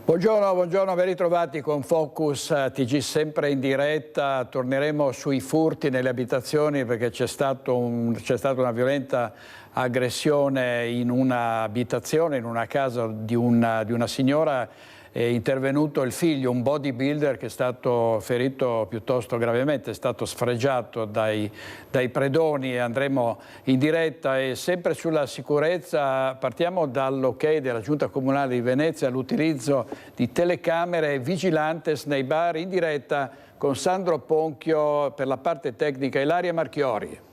Buongiorno, ben ritrovati con Focus TG sempre in diretta. Torneremo sui furti nelle abitazioni perché c'è stata una violenta aggressione in un'abitazione, in una casa di una signora. È intervenuto il figlio, un bodybuilder che è stato ferito piuttosto gravemente, è stato sfregiato dai predoni. Andremo in diretta e sempre sulla sicurezza partiamo dall'ok della Giunta Comunale di Venezia all'utilizzo di telecamere e vigilantes nei bar, in diretta con Sandro Ponchio per la parte tecnica, Ilaria Marchiori.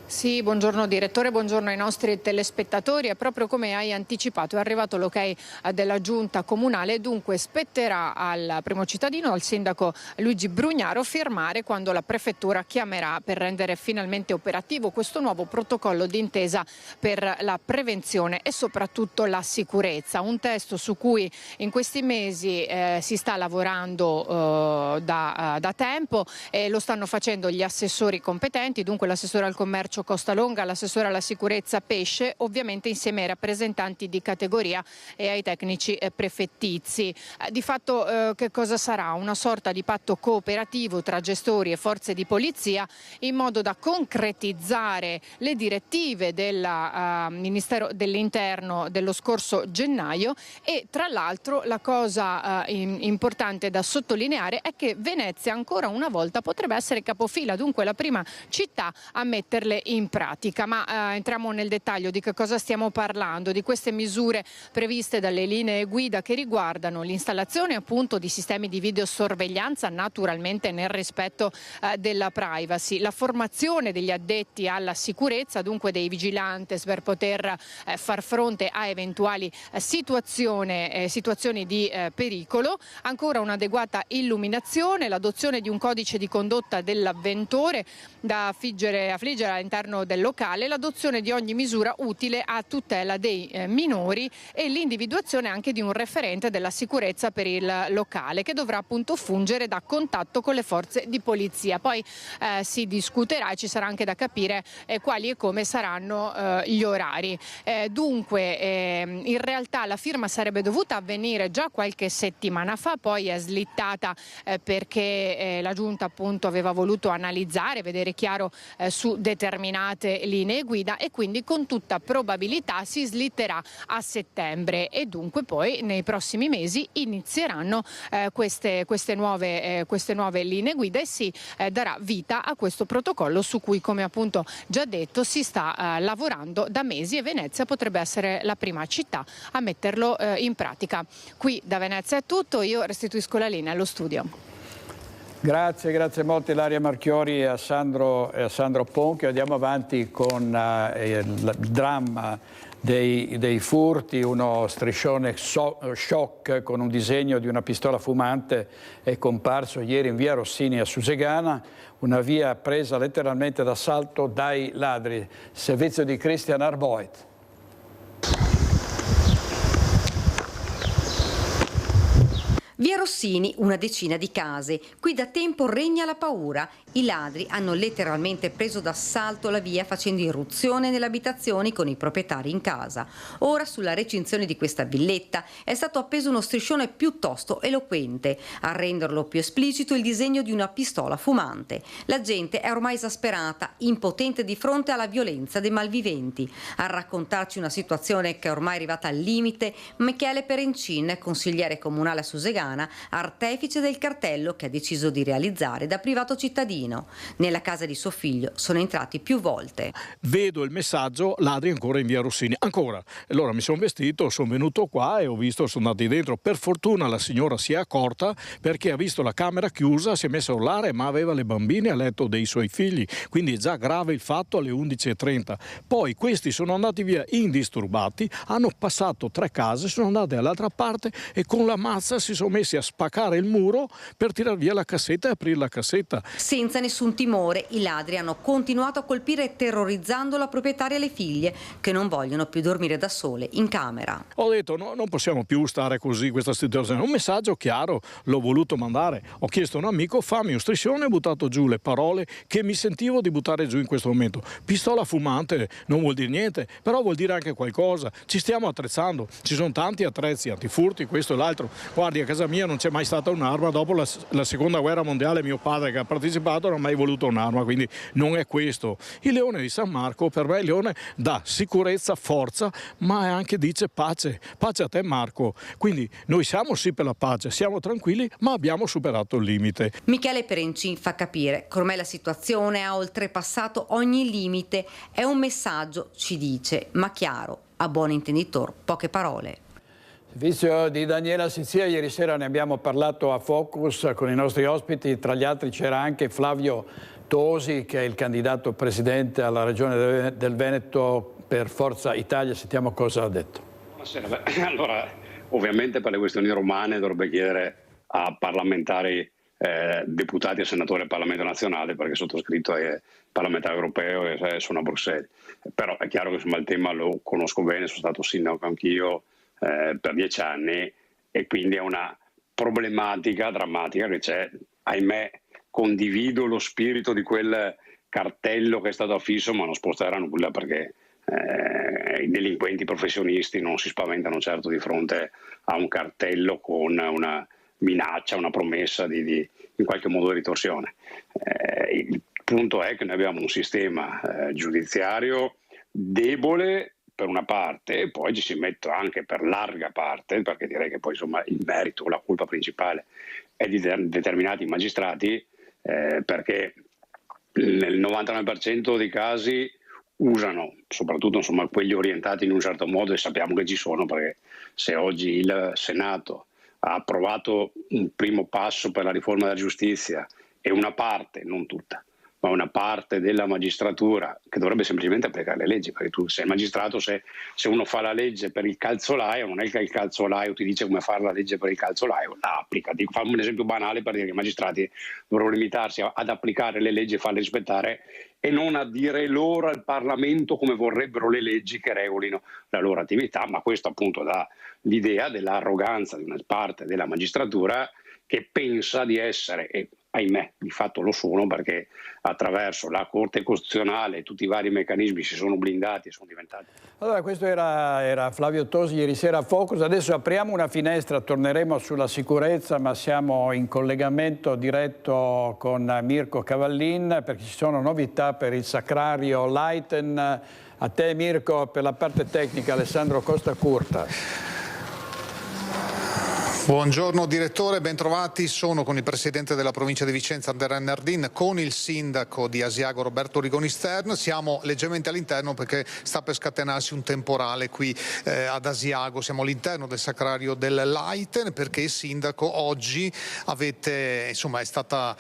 Sì, buongiorno direttore, buongiorno ai nostri telespettatori. E proprio come hai anticipato è arrivato l'ok della Giunta Comunale, dunque spetterà al primo cittadino, al sindaco Luigi Brugnaro, firmare quando la prefettura chiamerà per rendere finalmente operativo questo nuovo protocollo d'intesa per la prevenzione e soprattutto la sicurezza. Un testo su cui in questi mesi si sta lavorando da tempo e lo stanno facendo gli assessori competenti, dunque l'assessore al commercio Costalonga, l'assessore alla sicurezza Pesce, ovviamente insieme ai rappresentanti di categoria e ai tecnici prefettizi. Di fatto che cosa sarà? Una sorta di patto cooperativo tra gestori e forze di polizia in modo da concretizzare le direttive del Ministero dell'Interno dello scorso gennaio e tra l'altro la cosa importante da sottolineare è che Venezia ancora una volta potrebbe essere capofila, dunque la prima città a metterle in pratica. Ma entriamo nel dettaglio di che cosa stiamo parlando, di queste misure previste dalle linee guida che riguardano l'installazione appunto di sistemi di videosorveglianza, naturalmente nel rispetto della privacy, la formazione degli addetti alla sicurezza, dunque dei vigilantes per poter far fronte a eventuali situazioni di pericolo, ancora un'adeguata illuminazione, l'adozione di un codice di condotta dell'avventore da affliggere all'interno del locale, l'adozione di ogni misura utile a tutela dei minori e l'individuazione anche di un referente della sicurezza per il locale che dovrà appunto fungere da contatto con le forze di polizia. Poi si discuterà e ci sarà anche da capire quali e come saranno gli orari. Dunque in realtà la firma sarebbe dovuta avvenire già qualche settimana fa, poi è slittata perché la Giunta appunto aveva voluto analizzare, vedere chiaro su determinate linee guida e quindi con tutta probabilità si slitterà a settembre e dunque poi nei prossimi mesi inizieranno queste nuove linee guida e si darà vita a questo protocollo su cui, come appunto già detto, si sta lavorando da mesi e Venezia potrebbe essere la prima città a metterlo in pratica. Qui da Venezia è tutto, io restituisco la linea allo studio. Grazie molto Ilaria Marchiori e a Sandro Ponchio. Andiamo avanti con il dramma dei furti, uno striscione shock con un disegno di una pistola fumante è comparso ieri in via Rossini a Susegana, una via presa letteralmente d'assalto dai ladri. Servizio di Christian Arboit. Via Rossini, una decina di case. Qui da tempo regna la paura. I ladri hanno letteralmente preso d'assalto la via facendo irruzione nelle abitazioni con i proprietari in casa. Ora sulla recinzione di questa villetta è stato appeso uno striscione piuttosto eloquente, a renderlo più esplicito il disegno di una pistola fumante. La gente è ormai esasperata, impotente di fronte alla violenza dei malviventi. A raccontarci una situazione che è ormai arrivata al limite, Michele Perencin, consigliere comunale a Susegana, artefice del cartello che ha deciso di realizzare da privato cittadino. Nella casa di suo figlio sono entrati più volte. Vedo il messaggio, ladri ancora in via Rossini, ancora. Allora mi sono vestito, sono venuto qua e ho visto, sono andati dentro. Per fortuna la signora si è accorta perché ha visto la camera chiusa, si è messa a urlare, ma aveva le bambine a letto dei suoi figli, quindi è già grave il fatto alle 11:30. Poi questi sono andati via indisturbati, hanno passato 3 case, sono andati all'altra parte e con la mazza si sono messi a spaccare il muro per tirar via la cassetta e aprire la cassetta. Senza nessun timore, i ladri hanno continuato a colpire terrorizzando la proprietaria e le figlie, che non vogliono più dormire da sole in camera. Ho detto no, non possiamo più stare così in questa situazione. Un messaggio chiaro l'ho voluto mandare. Ho chiesto a un amico, fammi un striscione, ho buttato giù le parole che mi sentivo di buttare giù in questo momento. Pistola fumante non vuol dire niente, però vuol dire anche qualcosa. Ci stiamo attrezzando, ci sono tanti attrezzi, antifurti, questo e l'altro. Guardi, a casa mia non c'è mai stata un'arma. Dopo la seconda guerra mondiale mio padre che ha partecipato non ha mai voluto un'arma, quindi non è questo. Il leone di San Marco per me è il leone dà sicurezza, forza, ma anche dice pace. Pace a te Marco. Quindi noi siamo sì per la pace, siamo tranquilli, ma abbiamo superato il limite. Michele Perencin fa capire che ormai la situazione ha oltrepassato ogni limite. È un messaggio, ci dice, ma chiaro, a buon intenditor, poche parole. Servizio di Daniela Sizia, ieri sera ne abbiamo parlato a Focus con i nostri ospiti, tra gli altri c'era anche Flavio Tosi che è il candidato presidente alla regione del Veneto per Forza Italia, sentiamo cosa ha detto. Buonasera, allora ovviamente per le questioni romane dovrebbe chiedere a parlamentari, deputati e senatori del Parlamento nazionale, perché sottoscritto è parlamentare europeo e sono a Bruxelles, però è chiaro che insomma, il tema lo conosco bene, sono stato sindaco anch'io per 10 anni e quindi è una problematica drammatica che c'è, ahimè. Condivido lo spirito di quel cartello che è stato affisso, ma non sposterà nulla perché i delinquenti professionisti non si spaventano certo di fronte a un cartello con una minaccia, una promessa di in qualche modo di ritorsione. Il punto è che noi abbiamo un sistema giudiziario debole per una parte e poi ci si mette anche per larga parte, perché direi che poi insomma il merito, la colpa principale è di determinati magistrati, perché nel 99% dei casi usano, soprattutto insomma, quelli orientati in un certo modo, e sappiamo che ci sono, perché se oggi il Senato ha approvato un primo passo per la riforma della giustizia e una parte, non tutta, ma una parte della magistratura che dovrebbe semplicemente applicare le leggi, perché tu sei magistrato, se uno fa la legge per il calzolaio, non è che il calzolaio ti dice come fare la legge per il calzolaio, la applica. Ti fa un esempio banale per dire che i magistrati dovrebbero limitarsi ad applicare le leggi e farle rispettare e non a dire loro al Parlamento come vorrebbero le leggi che regolino la loro attività, ma questo appunto dà l'idea dell'arroganza di una parte della magistratura che pensa di essere, e ahimè di fatto lo sono, perché attraverso la Corte Costituzionale e tutti i vari meccanismi si sono blindati e sono diventati. Allora questo era Flavio Tosi ieri sera a Focus, adesso apriamo una finestra, torneremo sulla sicurezza, ma siamo in collegamento diretto con Mirko Cavallin perché ci sono novità per il Sacrario Leiten. A te Mirko, per la parte tecnica Alessandro Costa Curta. Buongiorno direttore, bentrovati. Sono con il presidente della provincia di Vicenza Andrea Nardin, con il sindaco di Asiago Roberto Rigoni Stern. Siamo leggermente all'interno perché sta per scatenarsi un temporale qui ad Asiago. Siamo all'interno del Sacrario del Leiten perché il sindaco oggi è stata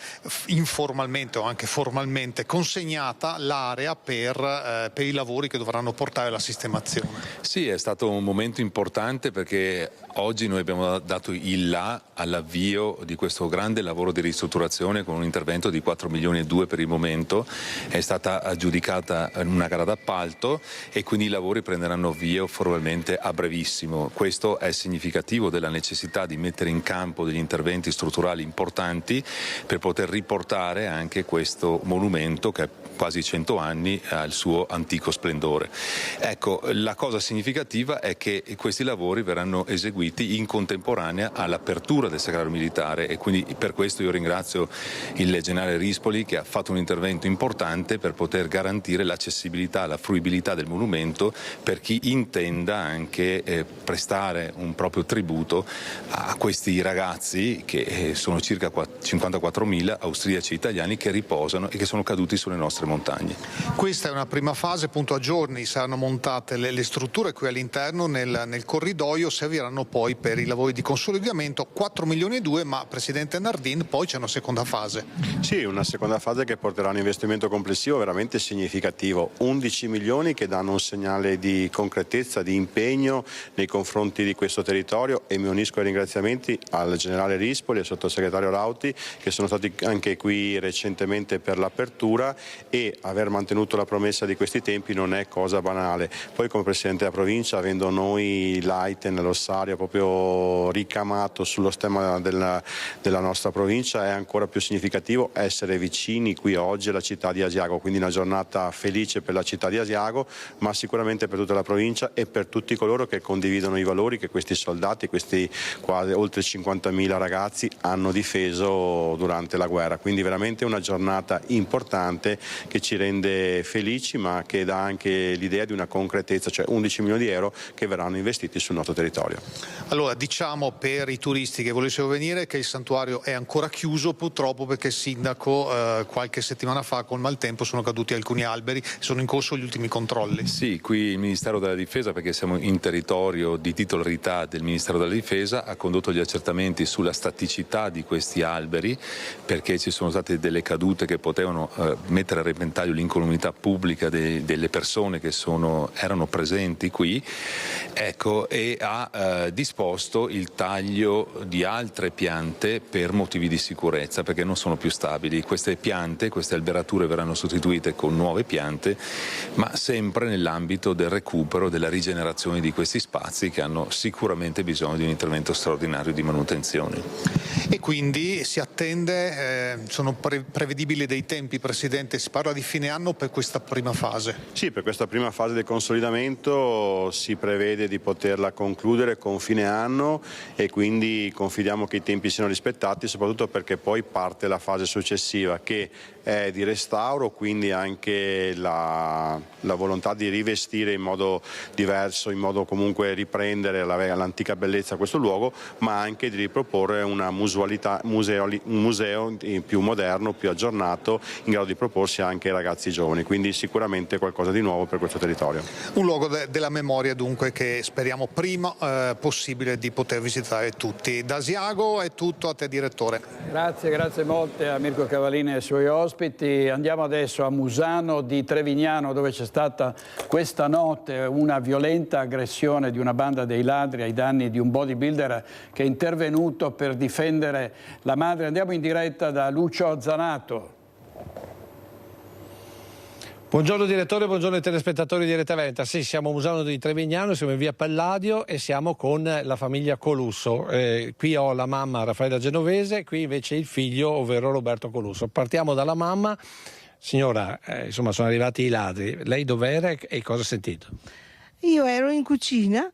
informalmente o anche formalmente consegnata l'area per i lavori che dovranno portare alla sistemazione. Sì, è stato un momento importante perché oggi noi abbiamo dato il là all'avvio di questo grande lavoro di ristrutturazione con un intervento di 4,2 milioni per il momento. È stata aggiudicata una gara d'appalto e quindi i lavori prenderanno avvio formalmente a brevissimo. Questo è significativo della necessità di mettere in campo degli interventi strutturali importanti per poter riportare anche questo monumento che ha quasi 100 anni al suo antico splendore. Ecco, la cosa significativa è che questi lavori verranno eseguiti in contemporanea all'apertura del Sacrario Militare e quindi per questo io ringrazio il generale Rispoli che ha fatto un intervento importante per poter garantire l'accessibilità, la fruibilità del monumento per chi intenda anche prestare un proprio tributo a questi ragazzi che sono circa 54.000 austriaci e italiani che riposano e che sono caduti sulle nostre montagne. Questa è una prima fase, appunto a giorni saranno montate le strutture qui all'interno nel corridoio, serviranno poi per i lavori di consultazione consolidamento 4 milioni e 2, ma Presidente Nardin, poi c'è una seconda fase. Sì, una seconda fase che porterà un investimento complessivo veramente significativo, 11 milioni che danno un segnale di concretezza, di impegno nei confronti di questo territorio, e mi unisco ai ringraziamenti al generale Rispoli e al sottosegretario Rauti, che sono stati anche qui recentemente per l'apertura, e aver mantenuto la promessa di questi tempi non è cosa banale. Poi come Presidente della provincia, avendo noi l'AITEN, l'ossario proprio ricamato sullo stemma della nostra provincia, è ancora più significativo essere vicini qui oggi alla città di Asiago, quindi una giornata felice per la città di Asiago, ma sicuramente per tutta la provincia e per tutti coloro che condividono i valori che questi soldati, questi quasi oltre 50.000 ragazzi hanno difeso durante la guerra. Quindi veramente una giornata importante che ci rende felici, ma che dà anche l'idea di una concretezza, cioè 11 milioni di euro che verranno investiti sul nostro territorio. Allora, diciamo per i turisti che volessero venire che il santuario è ancora chiuso, purtroppo, perché il sindaco qualche settimana fa col maltempo sono caduti alcuni alberi, sono in corso gli ultimi controlli. Sì, qui il Ministero della Difesa, perché siamo in territorio di titolarità del Ministero della Difesa, ha condotto gli accertamenti sulla staticità di questi alberi, perché ci sono state delle cadute che potevano mettere a repentaglio l'incolumità pubblica delle persone che erano presenti qui, ecco, e ha disposto il taglio di altre piante per motivi di sicurezza, perché non sono più stabili. Queste piante, queste alberature verranno sostituite con nuove piante, ma sempre nell'ambito del recupero, della rigenerazione di questi spazi che hanno sicuramente bisogno di un intervento straordinario di manutenzione. E quindi si attende, sono prevedibili dei tempi, Presidente, si parla di fine anno per questa prima fase? Sì, per questa prima fase del consolidamento si prevede di poterla concludere con fine anno, e quindi confidiamo che i tempi siano rispettati, soprattutto perché poi parte la fase successiva, che è di restauro, quindi anche la volontà di rivestire in modo diverso, in modo comunque riprendere l'antica bellezza a questo luogo, ma anche di riproporre una un museo più moderno, più aggiornato, in grado di proporsi anche ai ragazzi giovani, quindi sicuramente qualcosa di nuovo per questo territorio. Un luogo della memoria, dunque, che speriamo prima possibile di poter visitare tutti. Da Asiago è tutto, a te direttore. Grazie molte a Mirko Cavallini e ai suoi ospiti. Andiamo adesso a Musano di Trevignano, dove c'è stata questa notte una violenta aggressione di una banda dei ladri ai danni di un bodybuilder che è intervenuto per difendere la madre. Andiamo in diretta da Lucio Zanato. Buongiorno direttore, buongiorno ai telespettatori di Rete Veneta. Sì, siamo a Musano di Trevignano, siamo in via Palladio e siamo con la famiglia Colusso. Qui ho la mamma Raffaella Genovese, qui invece il figlio, ovvero Roberto Colusso. Partiamo dalla mamma. Signora, insomma, sono arrivati i ladri. Lei dov'era e cosa ha sentito? Io ero in cucina,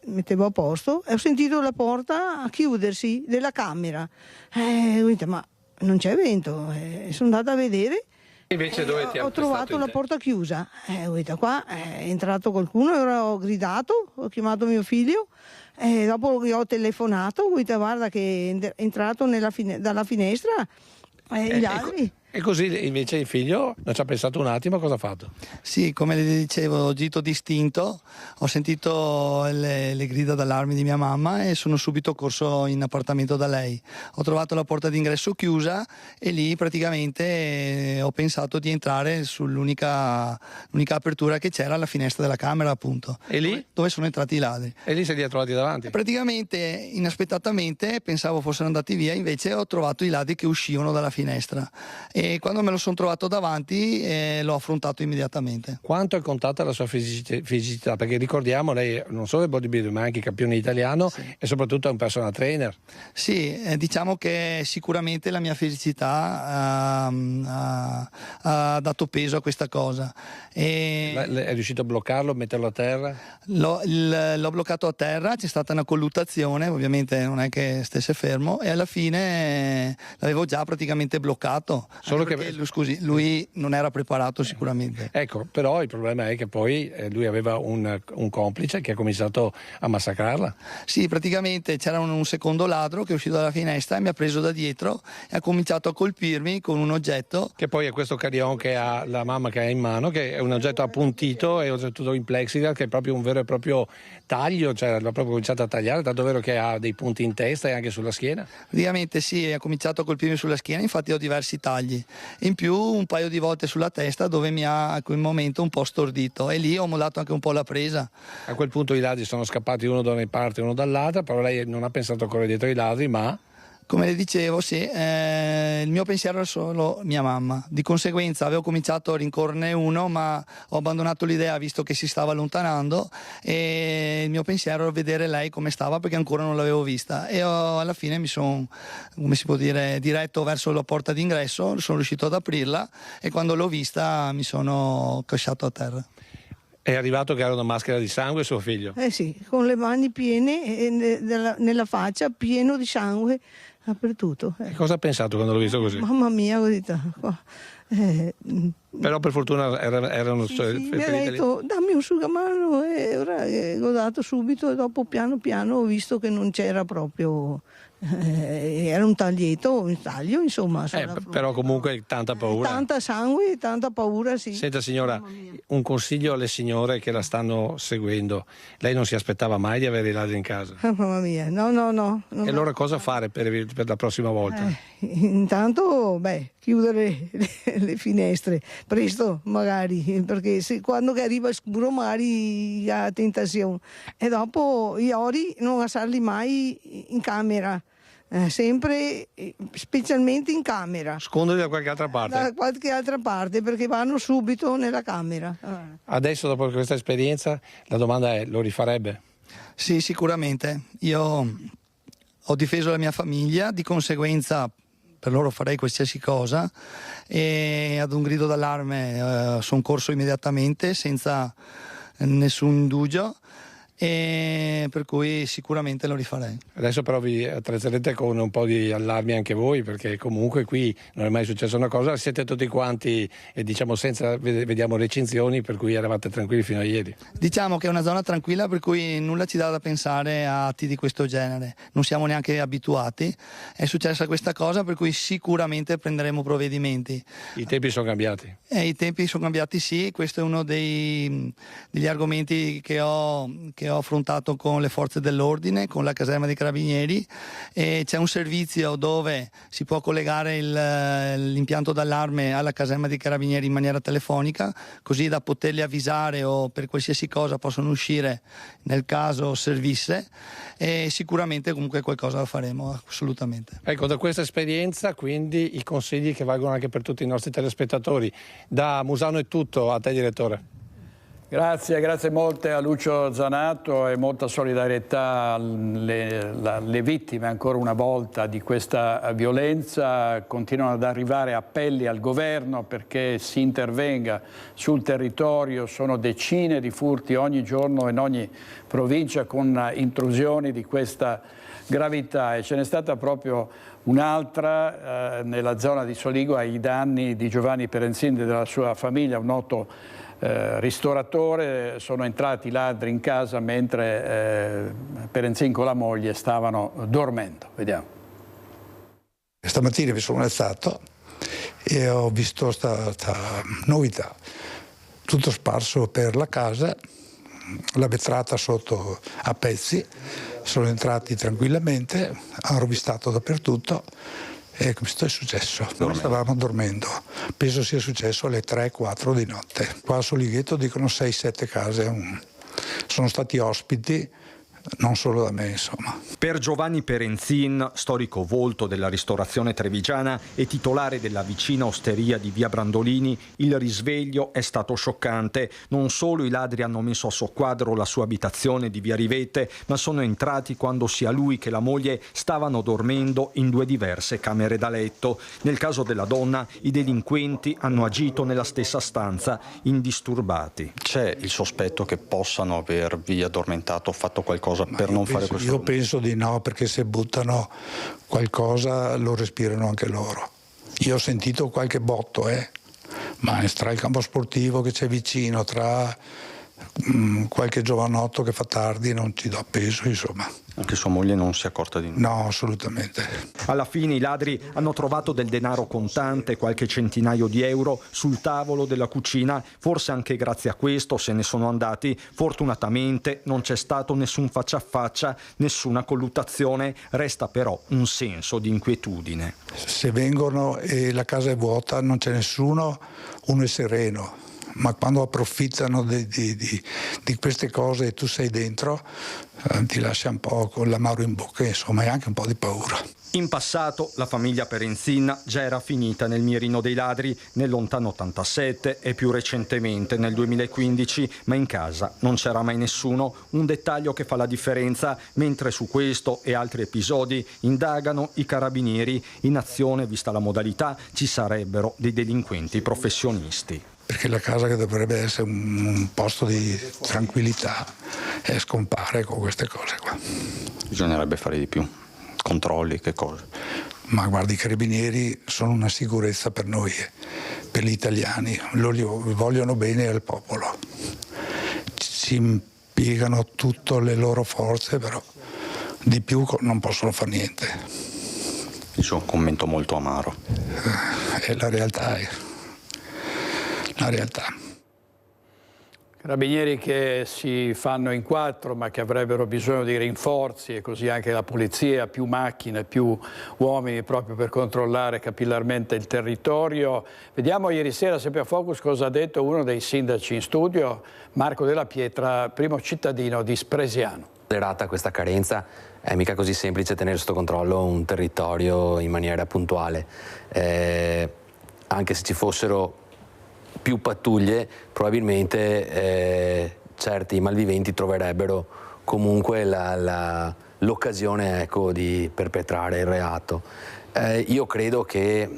mettevo a posto e ho sentito la porta chiudersi della camera. Ho detto, ma non c'è vento, sono andata a vedere. Invece dove ti ha ho trovato la porta chiusa, ho detto, qua è entrato qualcuno, ho gridato, ho chiamato mio figlio, dopo gli ho telefonato, ho detto, guarda che è entrato dalla finestra i ladri. E così invece il figlio non ci ha pensato un attimo, cosa ha fatto? Sì, come le dicevo, gito distinto, ho sentito le grida d'allarme di mia mamma e sono subito corso in appartamento da lei. Ho trovato la porta d'ingresso chiusa e lì praticamente ho pensato di entrare sull'unica apertura che c'era, la finestra della camera, appunto. E lì? Dove sono entrati i ladri. E lì se li ha trovati davanti? Praticamente, inaspettatamente, pensavo fossero andati via, invece ho trovato i ladri che uscivano dalla finestra. E quando me lo sono trovato davanti l'ho affrontato immediatamente. Quanto è contata la sua fisicità? Perché ricordiamo, lei non solo è bodybuilder ma anche campione italiano, sì, e soprattutto è un personal trainer. Sì, diciamo che sicuramente la mia fisicità ha dato peso a questa cosa. È riuscito a bloccarlo, a metterlo a terra? L'ho bloccato a terra, c'è stata una colluttazione, ovviamente non è che stesse fermo, e alla fine l'avevo già praticamente bloccato. Solo che lui non era preparato sicuramente. Ecco, però il problema è che poi lui aveva un complice che ha cominciato a massacrarla. Sì, praticamente c'era un secondo ladro che è uscito dalla finestra e mi ha preso da dietro e ha cominciato a colpirmi con un oggetto. Che poi è questo carillon che ha la mamma che ha in mano, che è un oggetto appuntito e oltretutto in plexiglass, che è proprio un vero e proprio taglio, cioè l'ha proprio cominciato a tagliare, tanto vero che ha dei punti in testa e anche sulla schiena. Praticamente sì, ha cominciato a colpirmi sulla schiena, infatti ho diversi tagli. In più un paio di volte sulla testa dove mi ha a quel momento un po' stordito e lì ho mollato anche un po' la presa. A quel punto i ladri sono scappati uno da una parte e uno dall'altra, però lei non ha pensato a correre dietro i ladri, ma... Come le dicevo, sì, il mio pensiero era solo mia mamma. Di conseguenza avevo cominciato a rincorrerne uno, ma ho abbandonato l'idea visto che si stava allontanando e il mio pensiero era vedere lei come stava perché ancora non l'avevo vista. E alla fine mi sono, come si può dire, diretto verso la porta d'ingresso, sono riuscito ad aprirla e quando l'ho vista mi sono casciato a terra. È arrivato che era una maschera di sangue suo figlio? Sì, con le mani piene e nella faccia pieno di sangue dappertutto. E cosa ha pensato quando l'ho visto così? Mamma mia, Però per fortuna erano sì, mi ha detto dammi un asciugamano e ora l'ho dato subito e dopo piano piano ho visto che non c'era proprio, era un taglio insomma. Però comunque tanta paura. Tanta sangue e tanta paura, sì. Senta signora, un consiglio alle signore che la stanno seguendo. Lei non si aspettava mai di avere i ladri in casa? Mamma mia, no. E allora cosa fare per la prossima volta? Intanto, chiudere le finestre, presto magari, perché quando arriva il scuro magari ha tentazione. E dopo gli ori non lasciarli mai in camera. Sempre, specialmente in camera. Sconderli da qualche altra parte? Da qualche altra parte, perché vanno subito nella camera. Adesso, dopo questa esperienza, la domanda è: lo rifarebbe? Sì, sicuramente. Io ho difeso la mia famiglia, di conseguenza per loro farei qualsiasi cosa e ad un grido d'allarme sono corso immediatamente senza nessun indugio. E per cui sicuramente lo rifarei. Adesso però vi attrezzerete con un po' di allarmi anche voi, perché comunque qui non è mai successa una cosa, siete tutti quanti e diciamo senza, vediamo recinzioni, per cui eravate tranquilli fino a ieri. Diciamo che è una zona tranquilla per cui nulla ci dà da pensare a atti di questo genere, non siamo neanche abituati, è successa questa cosa per cui sicuramente prenderemo provvedimenti. I tempi sono cambiati? I tempi sono cambiati, sì, questo è uno degli argomenti che ho affrontato con le forze dell'ordine, con la caserma dei carabinieri, e c'è un servizio dove si può collegare l'impianto d'allarme alla caserma dei carabinieri in maniera telefonica, così da poterli avvisare o per qualsiasi cosa possono uscire nel caso servisse, e sicuramente comunque qualcosa lo faremo assolutamente. Ecco, da questa esperienza quindi i consigli che valgono anche per tutti i nostri telespettatori. Da Musano è tutto, a te direttore. Grazie molte a Lucio Zanato e molta solidarietà alle vittime ancora una volta di questa violenza. Continuano ad arrivare appelli al governo perché si intervenga sul territorio, sono decine di furti ogni giorno in ogni provincia con intrusioni di questa gravità e ce n'è stata proprio un'altra nella zona di Soligo ai danni di Giovanni Perenzin e della sua famiglia, un noto ristoratore. Sono entrati i ladri in casa mentre Perenzin con la moglie stavano dormendo. Vediamo. Stamattina mi sono alzato e ho visto questa novità, tutto sparso per la casa, la vetrata sotto a pezzi, sono entrati tranquillamente, hanno rovistato dappertutto. E questo è successo. Noi stavamo dormendo, penso sia successo alle 3-4 di notte. Qua a Solighetto dicono 6-7 case, sono stati ospiti, non solo da me insomma. Per Giovanni Perenzin, storico volto della ristorazione trevigiana e titolare della vicina osteria di via Brandolini, il risveglio è stato scioccante. Non solo i ladri hanno messo a soqquadro la sua abitazione di via Rivette, ma sono entrati quando sia lui che la moglie stavano dormendo in due diverse camere da letto. Nel caso della donna, i delinquenti hanno agito nella stessa stanza, indisturbati. C'è il sospetto che possano avervi addormentato o fatto qualcosa per non fare questo? Io penso di no, perché se buttano qualcosa lo respirano anche loro. Io ho sentito qualche botto, ma tra il campo sportivo che c'è vicino, tra qualche giovanotto che fa tardi, non ci do peso, insomma. Anche sua moglie non si è accorta di nulla? No, assolutamente. Alla fine i ladri hanno trovato del denaro contante, qualche centinaio di euro sul tavolo della cucina. Forse anche grazie a questo se ne sono andati. Fortunatamente non c'è stato nessun faccia a faccia, nessuna colluttazione. Resta però un senso di inquietudine. Se vengono e la casa è vuota, non c'è nessuno, uno è sereno. Ma quando approfittano di queste cose e tu sei dentro, ti lascia un po' con l'amaro in bocca, insomma, e anche un po' di paura. In passato la famiglia Perenzin già era finita nel mirino dei ladri nel lontano 87 e più recentemente nel 2015, ma in casa non c'era mai nessuno, un dettaglio che fa la differenza, mentre su questo e altri episodi indagano i carabinieri. In azione, vista la modalità, ci sarebbero dei delinquenti professionisti. Perché la casa, che dovrebbe essere un posto di tranquillità, scompare con queste cose qua. Bisognerebbe fare di più. Controlli, che cosa? Ma guardi, i carabinieri sono una sicurezza per noi, per gli italiani, loro vogliono bene al popolo. Ci impiegano tutte le loro forze, però di più non possono fare niente. Il suo commento molto amaro. La realtà è la realtà. Carabinieri che si fanno in 4 ma che avrebbero bisogno di rinforzi, e così anche la polizia, più macchine, più uomini proprio per controllare capillarmente il territorio. Vediamo ieri sera, sempre a Focus, cosa ha detto uno dei sindaci in studio, Marco Della Pietra, primo cittadino di Spresiano. Considerata questa carenza, è mica così semplice tenere sotto controllo un territorio in maniera puntuale, anche se ci fossero più pattuglie, probabilmente certi malviventi troverebbero comunque l'occasione, ecco, di perpetrare il reato. Io credo che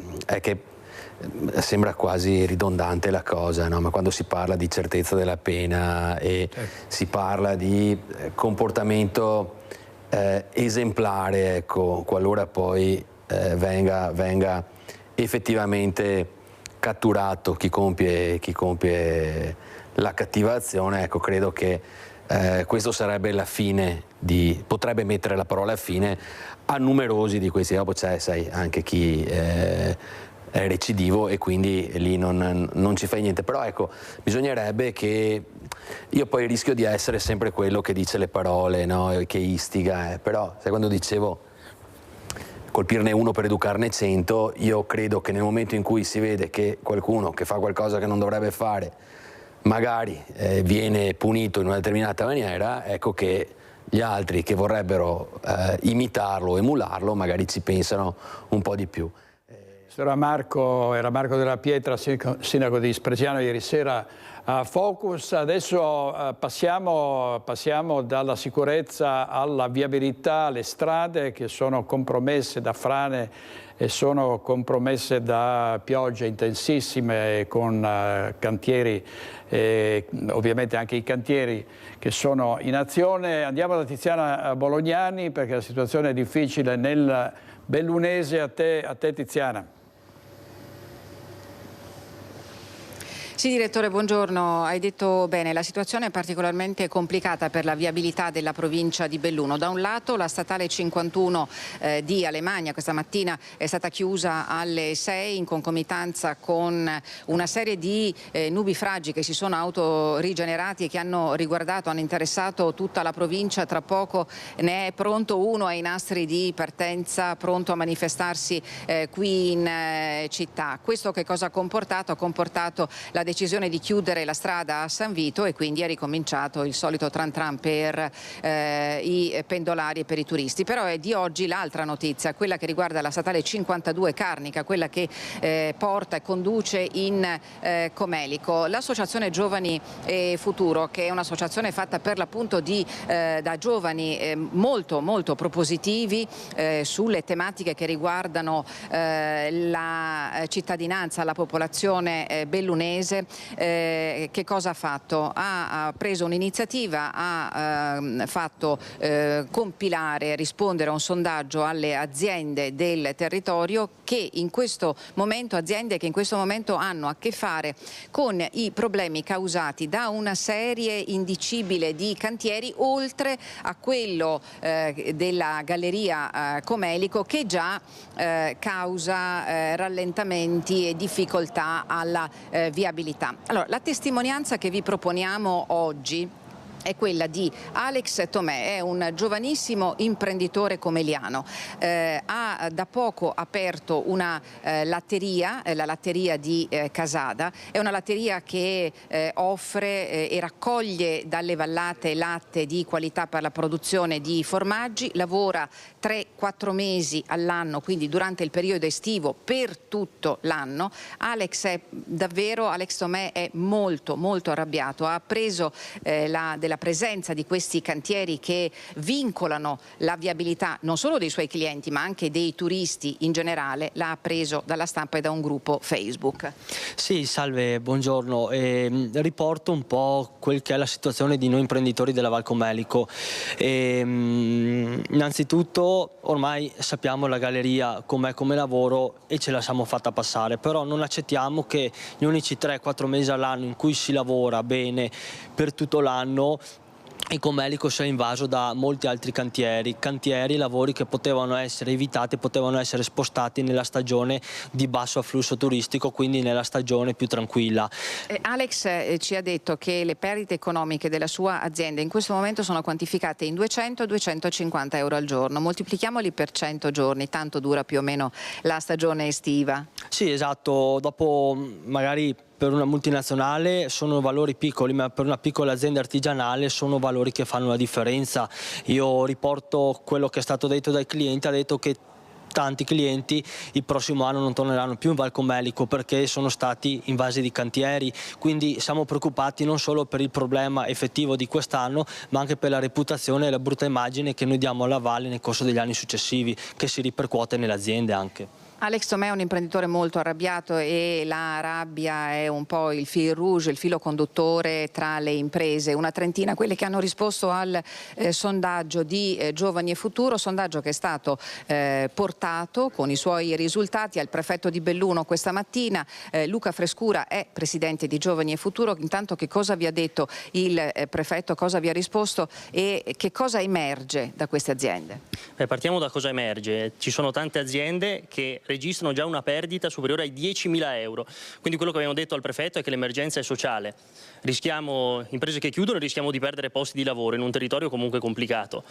sembra quasi ridondante la cosa, no? Ma quando si parla di certezza della pena e si parla di comportamento esemplare, ecco, qualora poi venga effettivamente catturato chi compie la cattiva azione, ecco, credo che questo sarebbe la fine potrebbe mettere la parola fine a numerosi di questi. Dopo c'è, sai, anche chi è recidivo e quindi lì non ci fai niente, però ecco, bisognerebbe che io poi rischio di essere sempre quello che dice le parole, no? Che istiga, però sai, quando dicevo colpirne uno per educarne 100, io credo che nel momento in cui si vede che qualcuno che fa qualcosa che non dovrebbe fare magari viene punito in una determinata maniera, ecco che gli altri che vorrebbero imitarlo, emularlo, magari ci pensano un po' di più. Era Marco Della Pietra, sindaco di Spresiano, ieri sera a Focus. Adesso passiamo dalla sicurezza alla viabilità, alle strade che sono compromesse da frane e sono compromesse da piogge intensissime con cantieri, ovviamente anche i cantieri che sono in azione. Andiamo da Tiziana Bolognani perché la situazione è difficile nel Bellunese. A te Tiziana. Sì, direttore, buongiorno. Hai detto bene, la situazione è particolarmente complicata per la viabilità della provincia di Belluno. Da un lato la statale 51 di Alemagna questa mattina è stata chiusa alle 6 in concomitanza con una serie di nubifragi che si sono autorigenerati e che hanno interessato tutta la provincia. Tra poco ne è pronto uno ai nastri di partenza, pronto a manifestarsi qui in città. Questo che cosa ha comportato? Ha comportato la decisione di chiudere la strada a San Vito e quindi è ricominciato il solito tran tran per i pendolari e per i turisti. Però è di oggi l'altra notizia, quella che riguarda la statale 52 Carnica, quella che porta e conduce in Comelico. L'associazione Giovani e Futuro, che è un'associazione fatta per l'appunto da giovani molto propositivi sulle tematiche che riguardano la cittadinanza, la popolazione bellunese, che cosa ha fatto? Ha preso un'iniziativa, ha fatto compilare, rispondere a un sondaggio alle aziende del territorio aziende che in questo momento hanno a che fare con i problemi causati da una serie indicibile di cantieri, oltre a quello della galleria Comelico, che già causa rallentamenti e difficoltà alla viabilità. Allora, la testimonianza che vi proponiamo oggi è quella di Alex Tomè, è un giovanissimo imprenditore comeliano, ha da poco aperto una latteria, la latteria di Casada. È una latteria che offre e raccoglie dalle vallate latte di qualità per la produzione di formaggi, lavora 3-4 mesi all'anno, quindi durante il periodo estivo, per tutto l'anno. Alex Tomè è molto arrabbiato, ha appreso della presenza di questi cantieri che vincolano la viabilità non solo dei suoi clienti ma anche dei turisti in generale, l'ha appreso dalla stampa e da un gruppo Facebook. Sì, salve, buongiorno. Riporto un po' quel che è la situazione di noi imprenditori della Val Comelico. Innanzitutto ormai sappiamo la galleria com'è come lavoro e ce la siamo fatta passare, però non accettiamo che gli unici 3-4 mesi all'anno in cui si lavora bene per tutto l'anno il Comelico sia invaso da molti altri cantieri, lavori che potevano essere evitati, potevano essere spostati nella stagione di basso afflusso turistico, quindi nella stagione più tranquilla. Alex ci ha detto che le perdite economiche della sua azienda in questo momento sono quantificate in 200-250 euro al giorno, moltiplichiamoli per 100 giorni, tanto dura più o meno la stagione estiva. Sì, esatto, dopo magari per una multinazionale sono valori piccoli, ma per una piccola azienda artigianale sono valori che fanno la differenza. Io riporto quello che è stato detto dai clienti, ha detto che tanti clienti il prossimo anno non torneranno più in Val Comelico perché sono stati invasi di cantieri, quindi siamo preoccupati non solo per il problema effettivo di quest'anno ma anche per la reputazione e la brutta immagine che noi diamo alla Valle nel corso degli anni successivi, che si ripercuote nelle aziende anche. Alex Tomè è un imprenditore molto arrabbiato e la rabbia è un po' il fil rouge, il filo conduttore tra le imprese, una trentina quelle che hanno risposto al sondaggio di Giovani e Futuro, sondaggio che è stato portato con i suoi risultati al prefetto di Belluno questa mattina. Luca Frescura è presidente di Giovani e Futuro. Intanto, che cosa vi ha detto il prefetto, cosa vi ha risposto e che cosa emerge da queste aziende? Partiamo da cosa emerge. Ci sono tante aziende che registrano già una perdita superiore ai 10.000 euro. Quindi quello che abbiamo detto al prefetto è che l'emergenza è sociale. Rischiamo imprese che chiudono e rischiamo di perdere posti di lavoro in un territorio comunque complicato.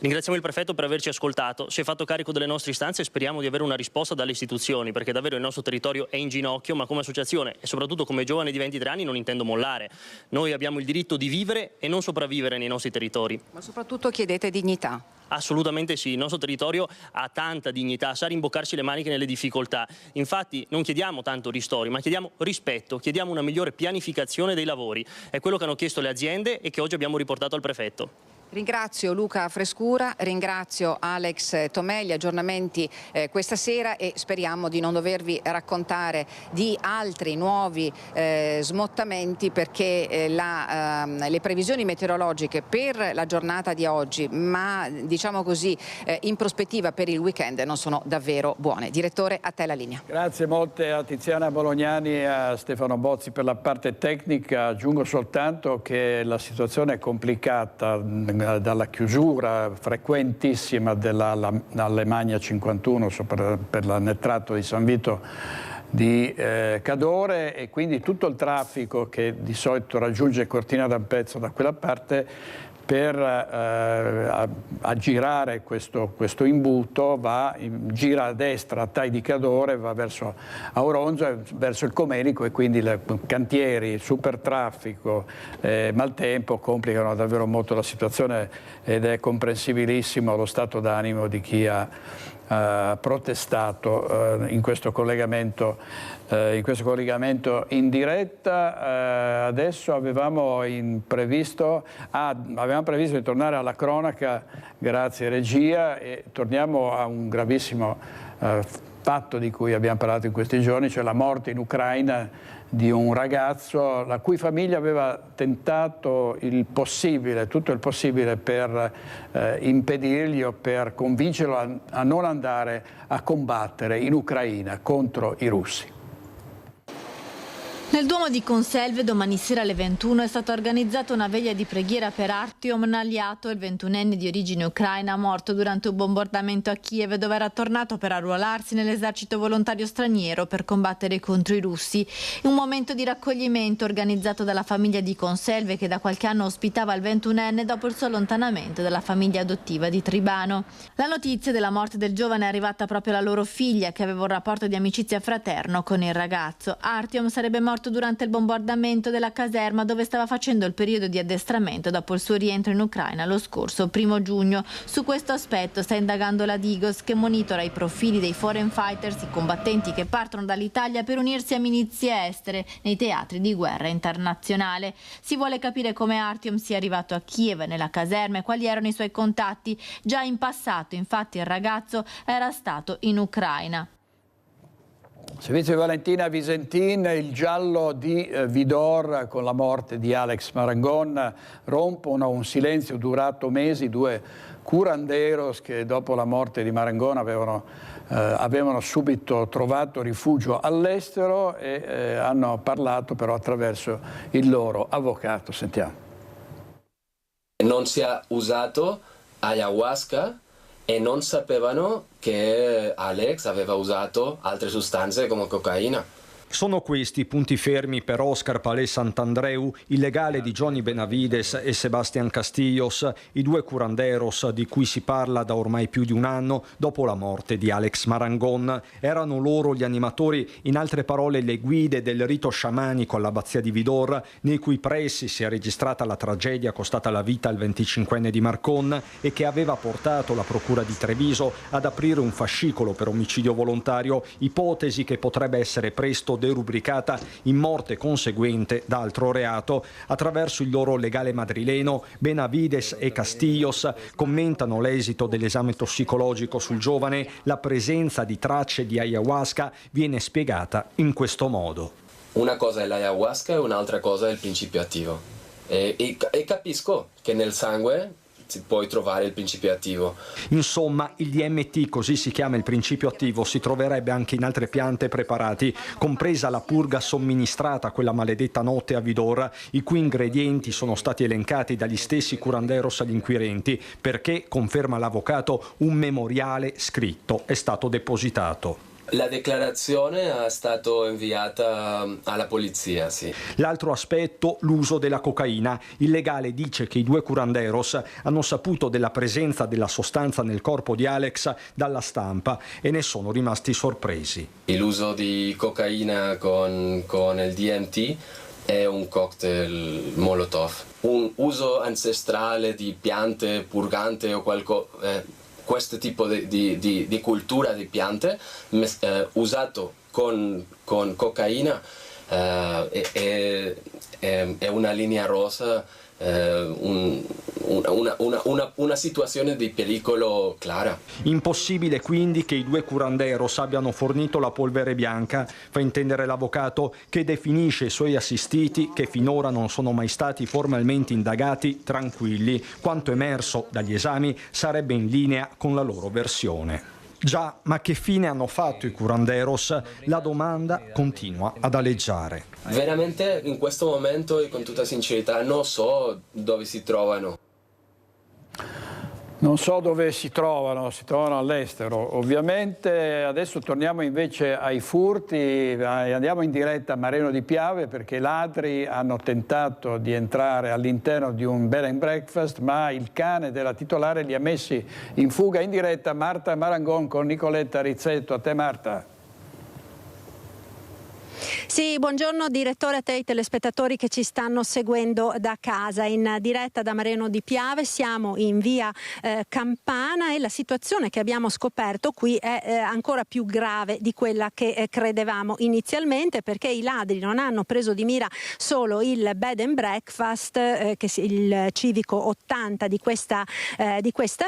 Ringraziamo il prefetto per averci ascoltato, si è fatto carico delle nostre istanze e speriamo di avere una risposta dalle istituzioni, perché davvero il nostro territorio è in ginocchio, ma come associazione e soprattutto come giovane di 23 anni non intendo mollare. Noi abbiamo il diritto di vivere e non sopravvivere nei nostri territori. Ma soprattutto chiedete dignità. Assolutamente sì, il nostro territorio ha tanta dignità, sa rimboccarsi le maniche nelle difficoltà. Infatti non chiediamo tanto ristori, ma chiediamo rispetto, chiediamo una migliore pianificazione dei lavori. È quello che hanno chiesto le aziende e che oggi abbiamo riportato al prefetto. Ringrazio Luca Frescura, ringrazio Alex Tomè, gli aggiornamenti questa sera, e speriamo di non dovervi raccontare di altri nuovi smottamenti, perché le previsioni meteorologiche per la giornata di oggi, ma diciamo così in prospettiva per il weekend, non sono davvero buone. Direttore, a te la linea. Grazie molte a Tiziana Bolognani e a Stefano Bozzi per la parte tecnica. Aggiungo soltanto che la situazione è complicata dalla chiusura frequentissima dell'Alemagna 51 per l'annetrato di San Vito di Cadore, e quindi tutto il traffico che di solito raggiunge Cortina d'Ampezzo da quella parte per aggirare questo imbuto gira a destra a Tai di Cadore, va verso Auronzo e verso il Comelico, e quindi i cantieri, super traffico, maltempo complicano davvero molto la situazione, ed è comprensibilissimo lo stato d'animo di chi ha protestato in questo collegamento in diretta. Adesso avevamo previsto di tornare alla cronaca, grazie regia, e torniamo a un gravissimo fatto di cui abbiamo parlato in questi giorni, cioè la morte in Ucraina di un ragazzo la cui famiglia aveva tentato il possibile, tutto il possibile per impedirgli o per convincerlo a non andare a combattere in Ucraina contro i russi. Nel Duomo di Conselve domani sera alle 21 è stata organizzata una veglia di preghiera per Artyom Naliato, il 21enne di origine ucraina, morto durante un bombardamento a Kiev dove era tornato per arruolarsi nell'esercito volontario straniero per combattere contro i russi. Un momento di raccoglimento organizzato dalla famiglia di Conselve che da qualche anno ospitava il 21enne dopo il suo allontanamento dalla famiglia adottiva di Tribano. La notizia della morte del giovane è arrivata proprio alla loro figlia che aveva un rapporto di amicizia fraterno con il ragazzo. Artyom sarebbe morto durante il bombardamento della caserma dove stava facendo il periodo di addestramento dopo il suo rientro in Ucraina lo scorso 1° giugno. Su questo aspetto sta indagando la Digos che monitora i profili dei foreign fighters, i combattenti che partono dall'Italia per unirsi a milizie estere nei teatri di guerra internazionale. Si vuole capire come Artyom sia arrivato a Kiev nella caserma e quali erano i suoi contatti. Già in passato, infatti, il ragazzo era stato in Ucraina. Servizio di Valentina Visentin, il giallo di Vidor con la morte di Alex Marangon rompono un silenzio durato mesi. 2 curanderos che dopo la morte di Marangon avevano subito trovato rifugio all'estero e hanno parlato però attraverso il loro avvocato. Sentiamo. Non si è usato ayahuasca e non sapevano che Alex aveva usato altre sostanze come cocaina. Sono questi i punti fermi per Oscar Palé Santandreu, il legale di Johnny Benavides e Sebastián Castillos, i 2 curanderos di cui si parla da ormai più di un anno dopo la morte di Alex Marangon. Erano loro gli animatori, in altre parole le guide del rito sciamanico all'abbazia di Vidor, nei cui pressi si è registrata la tragedia costata la vita al 25enne di Marcon e che aveva portato la procura di Treviso ad aprire un fascicolo per omicidio volontario, ipotesi che potrebbe essere presto derubricata in morte conseguente da altro reato. Attraverso il loro legale madrileno, Benavides e Castillos commentano l'esito dell'esame tossicologico sul giovane. La presenza di tracce di ayahuasca viene spiegata in questo modo. Una cosa è l'ayahuasca e un'altra cosa è il principio attivo. E capisco che nel sangue si può trovare il principio attivo. Insomma, il DMT, così si chiama il principio attivo, si troverebbe anche in altre piante preparati, compresa la purga somministrata a quella maledetta notte a Vidor, i cui ingredienti sono stati elencati dagli stessi curanderos agli inquirenti, perché, conferma l'avvocato, un memoriale scritto è stato depositato. La dichiarazione è stata inviata alla polizia, sì. L'altro aspetto, l'uso della cocaina. Il legale dice che i 2 curanderos hanno saputo della presenza della sostanza nel corpo di Alex dalla stampa e ne sono rimasti sorpresi. L'uso di cocaina con il DMT è un cocktail Molotov. Un uso ancestrale di piante purgante o qualcosa... questo tipo di cultura di piante usato con cocaina è una linea rossa, una situazione di pericolo clara. Impossibile quindi che i 2 curanderos abbiano fornito la polvere bianca, fa intendere l'avvocato, che definisce i suoi assistiti, che finora non sono mai stati formalmente indagati, tranquilli. Quanto emerso dagli esami sarebbe in linea con la loro versione. Già, ma che fine hanno fatto i curanderos? La domanda continua ad aleggiare. Veramente in questo momento e con tutta sincerità non so dove si trovano. Non so dove si trovano all'estero. Ovviamente adesso torniamo invece ai furti, andiamo in diretta a Mareno di Piave perché ladri hanno tentato di entrare all'interno di un bed and breakfast, ma il cane della titolare li ha messi in fuga. In diretta Marta Marangon con Nicoletta Rizzetto. A te Marta. Sì, buongiorno direttore, a te e ai telespettatori che ci stanno seguendo da casa. In diretta da Mareno di Piave, siamo in via Campana e la situazione che abbiamo scoperto qui è ancora più grave di quella che credevamo inizialmente, perché i ladri non hanno preso di mira solo il bed and breakfast, il civico 80 di questa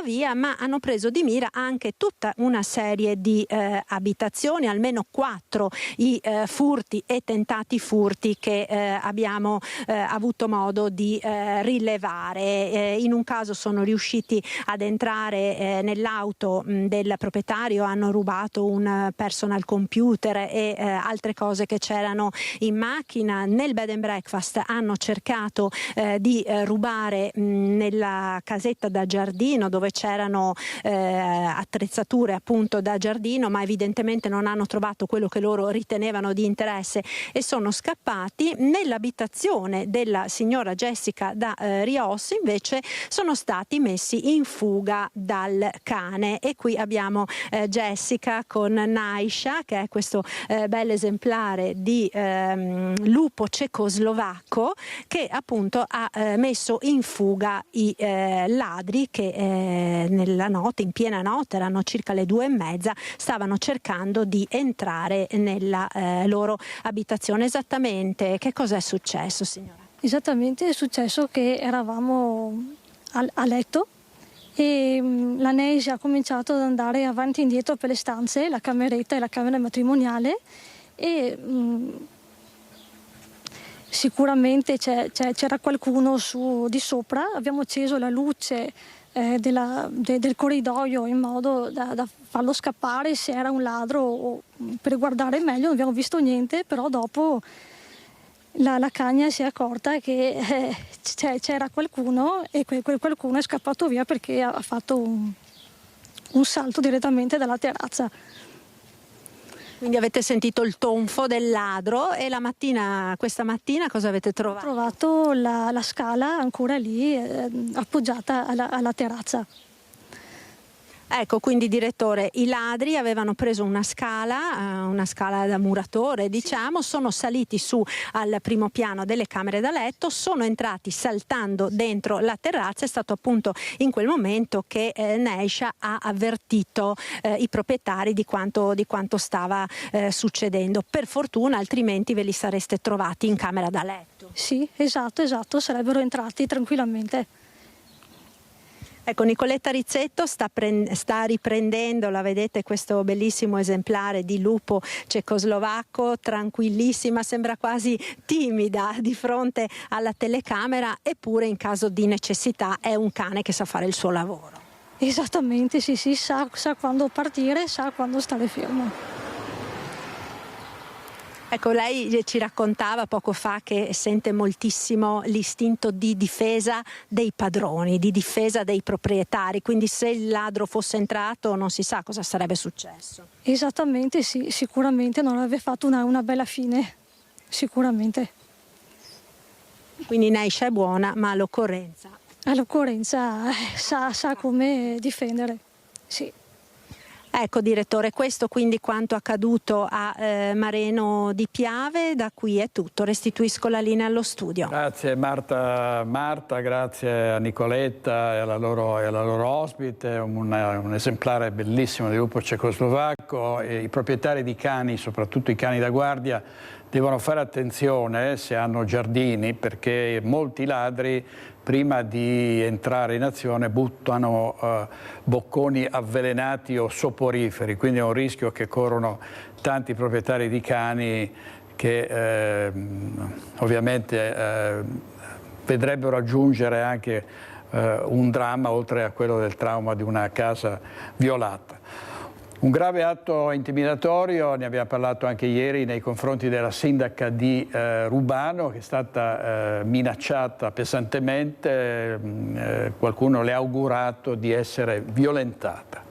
via, ma hanno preso di mira anche tutta una serie di abitazioni, almeno 4 i furti e tentati furti che abbiamo avuto modo di rilevare. In un caso sono riusciti ad entrare nell'auto del proprietario, hanno rubato un personal computer e altre cose che c'erano in macchina. Nel bed and breakfast hanno cercato di rubare nella casetta da giardino, dove c'erano attrezzature appunto da giardino, ma evidentemente non hanno trovato quello che loro ritenevano di interesse e sono scappati. Nell'abitazione della signora Jessica da Riossi invece sono stati messi in fuga dal cane, e qui abbiamo Jessica con Naisha, che è questo bel esemplare di lupo cecoslovacco che appunto ha messo in fuga i ladri che nella notte, in piena notte, erano circa le 2:30, stavano cercando di entrare nella loro abitazione. Esattamente che cosa è successo, signora? Esattamente è successo che eravamo a letto e la Neisha ha cominciato ad andare avanti e indietro per le stanze, la cameretta e la camera matrimoniale, e sicuramente c'era qualcuno di sopra. Abbiamo acceso la luce del corridoio in modo da farlo scappare se era un ladro, o per guardare meglio. Non abbiamo visto niente, però dopo la cagna si è accorta che c'era qualcuno, e quel qualcuno è scappato via perché ha fatto un salto direttamente dalla terrazza. Quindi avete sentito il tonfo del ladro, e questa mattina cosa avete trovato? Ho trovato la scala ancora lì appoggiata alla terrazza. Ecco, quindi direttore, i ladri avevano preso una scala da muratore, diciamo, sono saliti su al primo piano delle camere da letto, sono entrati saltando dentro la terrazza. È stato appunto in quel momento che Neisha ha avvertito i proprietari di quanto stava succedendo. Per fortuna, altrimenti ve li sareste trovati in camera da letto. Sì, esatto, sarebbero entrati tranquillamente. Ecco, Nicoletta Rizzetto sta riprendendo, la vedete, questo bellissimo esemplare di lupo cecoslovacco, tranquillissima, sembra quasi timida di fronte alla telecamera, eppure in caso di necessità è un cane che sa fare il suo lavoro. Esattamente, sì, sa quando partire, sa quando stare fermo. Ecco, lei ci raccontava poco fa che sente moltissimo l'istinto di difesa dei padroni, di difesa dei proprietari, quindi se il ladro fosse entrato non si sa cosa sarebbe successo. Esattamente, sì, sicuramente non avrebbe fatto una bella fine, sicuramente. Quindi Neisha è buona, ma all'occorrenza? All'occorrenza sa come difendere, sì. Ecco direttore, questo quindi quanto accaduto a Mareno di Piave. Da qui è tutto, restituisco la linea allo studio. Grazie Marta, grazie a Nicoletta e alla loro ospite, un esemplare bellissimo di lupo cecoslovacco. E i proprietari di cani, soprattutto i cani da guardia, devono fare attenzione se hanno giardini, perché molti ladri prima di entrare in azione buttano bocconi avvelenati o soporiferi, quindi è un rischio che corrono tanti proprietari di cani che ovviamente vedrebbero aggiungere anche un dramma oltre a quello del trauma di una casa violata. Un grave atto intimidatorio, ne abbiamo parlato anche ieri, nei confronti della sindaca di Rubano, che è stata minacciata pesantemente, qualcuno le ha augurato di essere violentata.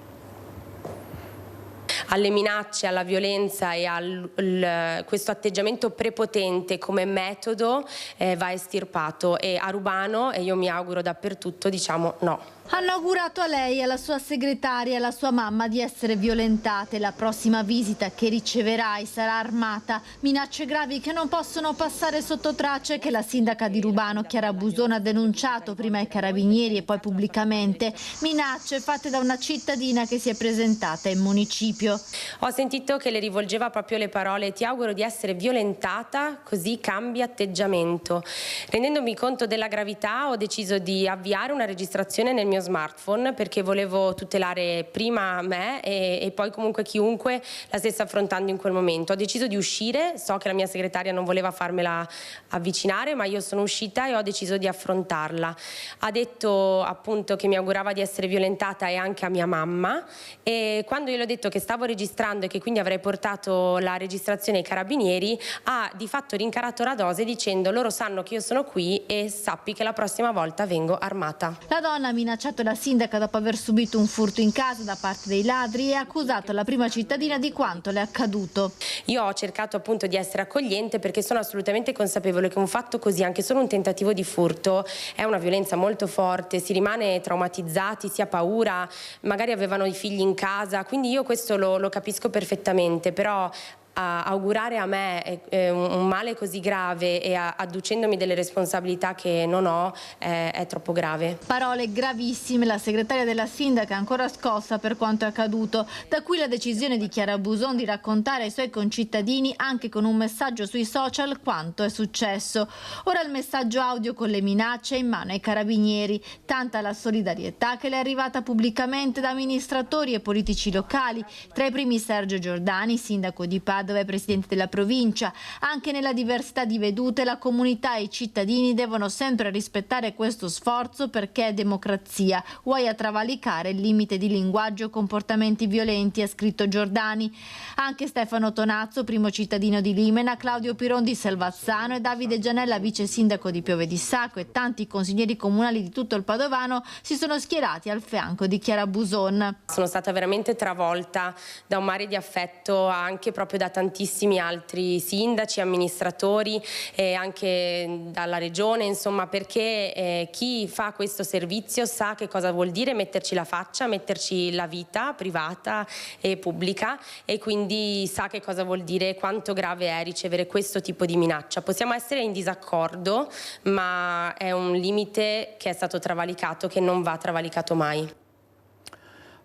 Alle minacce, alla violenza e a questo atteggiamento prepotente come metodo va estirpato, e a Rubano, e io mi auguro dappertutto, diciamo no. Hanno augurato a lei e alla sua segretaria e alla sua mamma di essere violentate. La prossima visita che riceverai sarà armata. Minacce gravi che non possono passare sotto traccia e che la sindaca di Rubano, Chiara Buson, ha denunciato prima ai carabinieri e poi pubblicamente. Minacce fatte da una cittadina che si è presentata in municipio. Ho sentito che le rivolgeva proprio le parole: ti auguro di essere violentata, così cambi atteggiamento. Rendendomi conto della gravità, ho deciso di avviare una registrazione nel mio smartphone, perché volevo tutelare prima me e poi comunque chiunque la stesse affrontando in quel momento. Ho deciso di uscire, so che la mia segretaria non voleva farmela avvicinare, ma io sono uscita e ho deciso di affrontarla. Ha detto appunto che mi augurava di essere violentata e anche a mia mamma, e quando io le ho detto che stavo registrando e che quindi avrei portato la registrazione ai carabinieri, ha di fatto rincarato la dose dicendo: loro sanno che io sono qui e sappi che la prossima volta vengo armata. La donna ha minacciato la sindaca dopo aver subito un furto in casa da parte dei ladri e ha accusato la prima cittadina di quanto le è accaduto. Io ho cercato appunto di essere accogliente, perché sono assolutamente consapevole che un fatto così, anche solo un tentativo di furto, è una violenza molto forte, si rimane traumatizzati, si ha paura, magari avevano i figli in casa, quindi io questo lo capisco perfettamente, però augurare a me un male così grave e adducendomi delle responsabilità che non ho è troppo grave. Parole gravissime. La segretaria della sindaca è ancora scossa per quanto è accaduto, da cui la decisione di Chiara Buson di raccontare ai suoi concittadini, anche con un messaggio sui social, quanto è successo. Ora il messaggio audio con le minacce è in mano ai carabinieri, tanta la solidarietà che le è arrivata pubblicamente da amministratori e politici locali, tra i primi Sergio Giordani, sindaco di Padova e presidente della provincia. Anche nella diversità di vedute, la comunità e i cittadini devono sempre rispettare questo sforzo, perché è democrazia. Guai a travalicare il limite di linguaggio o comportamenti violenti, ha scritto Giordani. Anche Stefano Tonazzo, primo cittadino di Limena, Claudio Piron di Selvazzano e Davide Gianella, vice sindaco di Piove di Sacco, e tanti consiglieri comunali di tutto il Padovano si sono schierati al fianco di Chiara Buson. Sono stata veramente travolta da un mare di affetto, anche proprio da tantissimi altri sindaci, amministratori e anche dalla regione, insomma, perché chi fa questo servizio sa che cosa vuol dire metterci la faccia, metterci la vita privata e pubblica, e quindi sa che cosa vuol dire, quanto grave è ricevere questo tipo di minaccia. Possiamo essere in disaccordo, ma è un limite che è stato travalicato, che non va travalicato mai.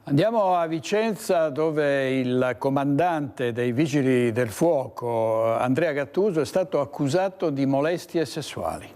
Andiamo a Vicenza, dove il comandante dei Vigili del Fuoco, Andrea Gattuso, è stato accusato di molestie sessuali.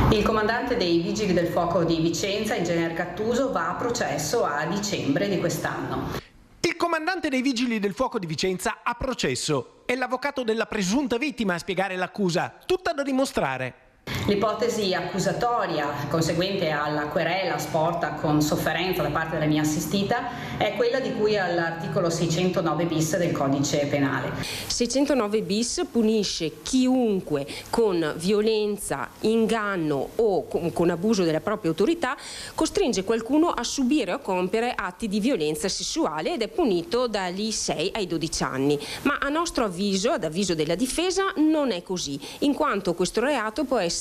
Il comandante dei Vigili del Fuoco di Vicenza, Ingegner Gattuso, va a processo a dicembre di quest'anno. Il comandante dei Vigili del Fuoco di Vicenza a processo. È l'avvocato della presunta vittima a spiegare l'accusa, tutta da dimostrare. L'ipotesi accusatoria conseguente alla querela sporta con sofferenza da parte della mia assistita è quella di cui all'articolo 609 bis del codice penale. 609 bis punisce chiunque con violenza, inganno o con abuso della propria autorità costringe qualcuno a subire o a compiere atti di violenza sessuale, ed è punito dagli 6 ai 12 anni. Ma a nostro avviso, ad avviso della difesa, non è così, in quanto questo reato può essere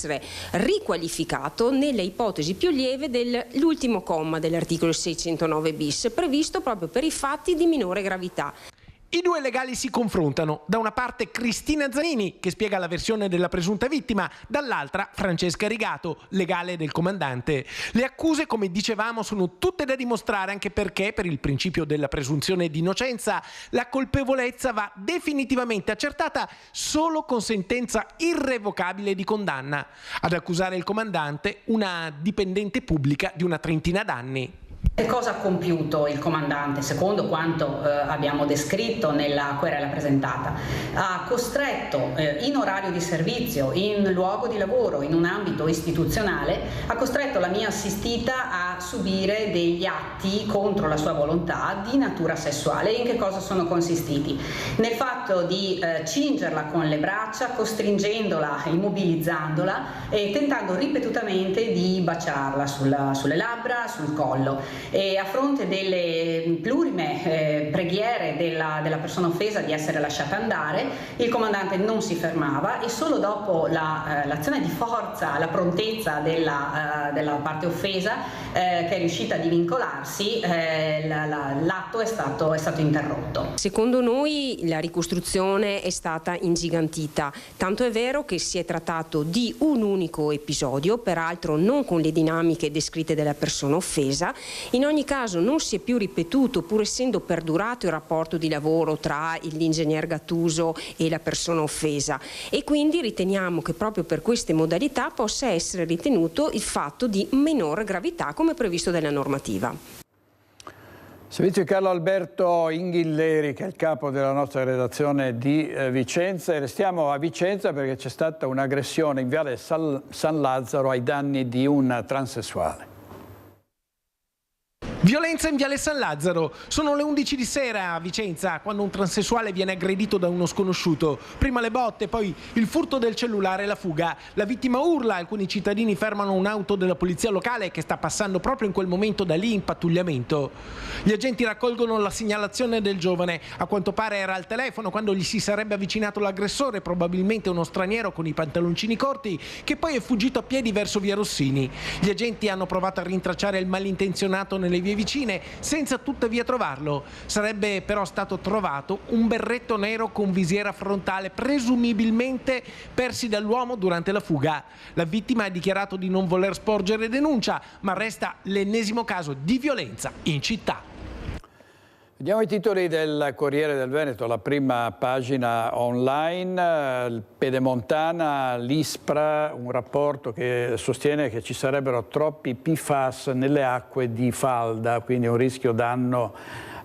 riqualificato nelle ipotesi più lieve dell'ultimo comma dell'articolo 609 bis, previsto proprio per i fatti di minore gravità. I due legali si confrontano, da una parte Cristina Zanini, che spiega la versione della presunta vittima, dall'altra Francesca Rigato, legale del comandante. Le accuse, come dicevamo, sono tutte da dimostrare, anche perché, per il principio della presunzione di innocenza, la colpevolezza va definitivamente accertata solo con sentenza irrevocabile di condanna. Ad accusare il comandante una dipendente pubblica di una trentina d'anni. Che cosa ha compiuto il comandante, secondo quanto abbiamo descritto nella querela presentata? Ha costretto in orario di servizio, in luogo di lavoro, in un ambito istituzionale, ha costretto la mia assistita a subire degli atti contro la sua volontà di natura sessuale. In che cosa sono consistiti? Nel fatto di cingerla con le braccia, costringendola, immobilizzandola e tentando ripetutamente di baciarla sulle labbra, sul collo. e a fronte delle plurime preghiere della persona offesa di essere lasciata andare, il comandante non si fermava e solo dopo l'azione di forza, la prontezza della parte offesa che è riuscita a divincolarsi, l'atto è stato interrotto. Secondo noi la ricostruzione è stata ingigantita, tanto è vero che si è trattato di un unico episodio, peraltro non con le dinamiche descritte dalla persona offesa. In ogni caso non si è più ripetuto, pur essendo perdurato il rapporto di lavoro tra l'ingegner Gattuso e la persona offesa, e quindi riteniamo che proprio per queste modalità possa essere ritenuto il fatto di minor gravità come previsto dalla normativa. Servizio Carlo Alberto Inghilleri, che è il capo della nostra redazione di Vicenza, e restiamo a Vicenza perché c'è stata un'aggressione in viale San Lazzaro ai danni di un transessuale. Violenza in viale San Lazzaro. Sono le 11 di sera a Vicenza quando un transessuale viene aggredito da uno sconosciuto. Prima le botte, poi il furto del cellulare e la fuga. La vittima urla, alcuni cittadini fermano un'auto della polizia locale che sta passando proprio in quel momento da lì in pattugliamento. Gli agenti raccolgono la segnalazione del giovane. A quanto pare era al telefono quando gli si sarebbe avvicinato l'aggressore, probabilmente uno straniero con i pantaloncini corti, che poi è fuggito a piedi verso via Rossini. Gli agenti hanno provato a rintracciare il malintenzionato nelle vie vicine senza tuttavia trovarlo. Sarebbe però stato trovato un berretto nero con visiera frontale, presumibilmente persi dall'uomo durante la fuga. La vittima ha dichiarato di non voler sporgere denuncia, ma resta l'ennesimo caso di violenza in città. Vediamo i titoli del Corriere del Veneto, la prima pagina online, il Pedemontana, l'ISPRA, un rapporto che sostiene che ci sarebbero troppi PFAS nelle acque di falda, quindi un rischio danno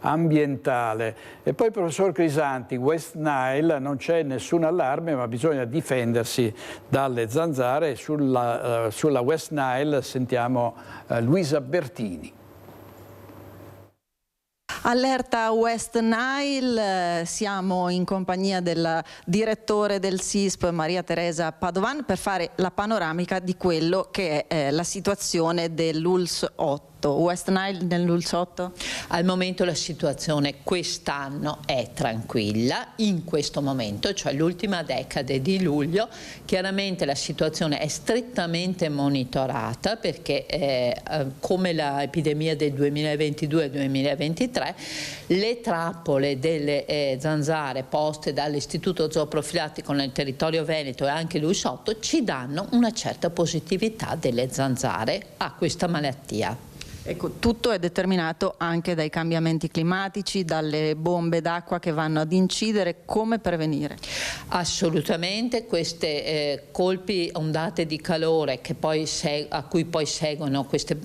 ambientale. E poi il professor Crisanti, West Nile, non c'è nessun allarme ma bisogna difendersi dalle zanzare. Sulla West Nile sentiamo Luisa Bertini. Allerta West Nile, siamo in compagnia del direttore del SISP Maria Teresa Padovan per fare la panoramica di quello che è la situazione dell'ULSS 8. West Nile nell'ULSS 8? Al momento la situazione quest'anno è tranquilla, in questo momento, cioè l'ultima decade di luglio, chiaramente la situazione è strettamente monitorata perché come l'epidemia del 2022-2023 le trappole delle zanzare poste dall'Istituto Zooprofilattico nel territorio veneto e anche l'ULSS 8 ci danno una certa positività delle zanzare a questa malattia. Ecco, tutto è determinato anche dai cambiamenti climatici, dalle bombe d'acqua che vanno ad incidere. Come prevenire? Assolutamente, queste colpi, ondate di calore che poi a cui poi seguono queste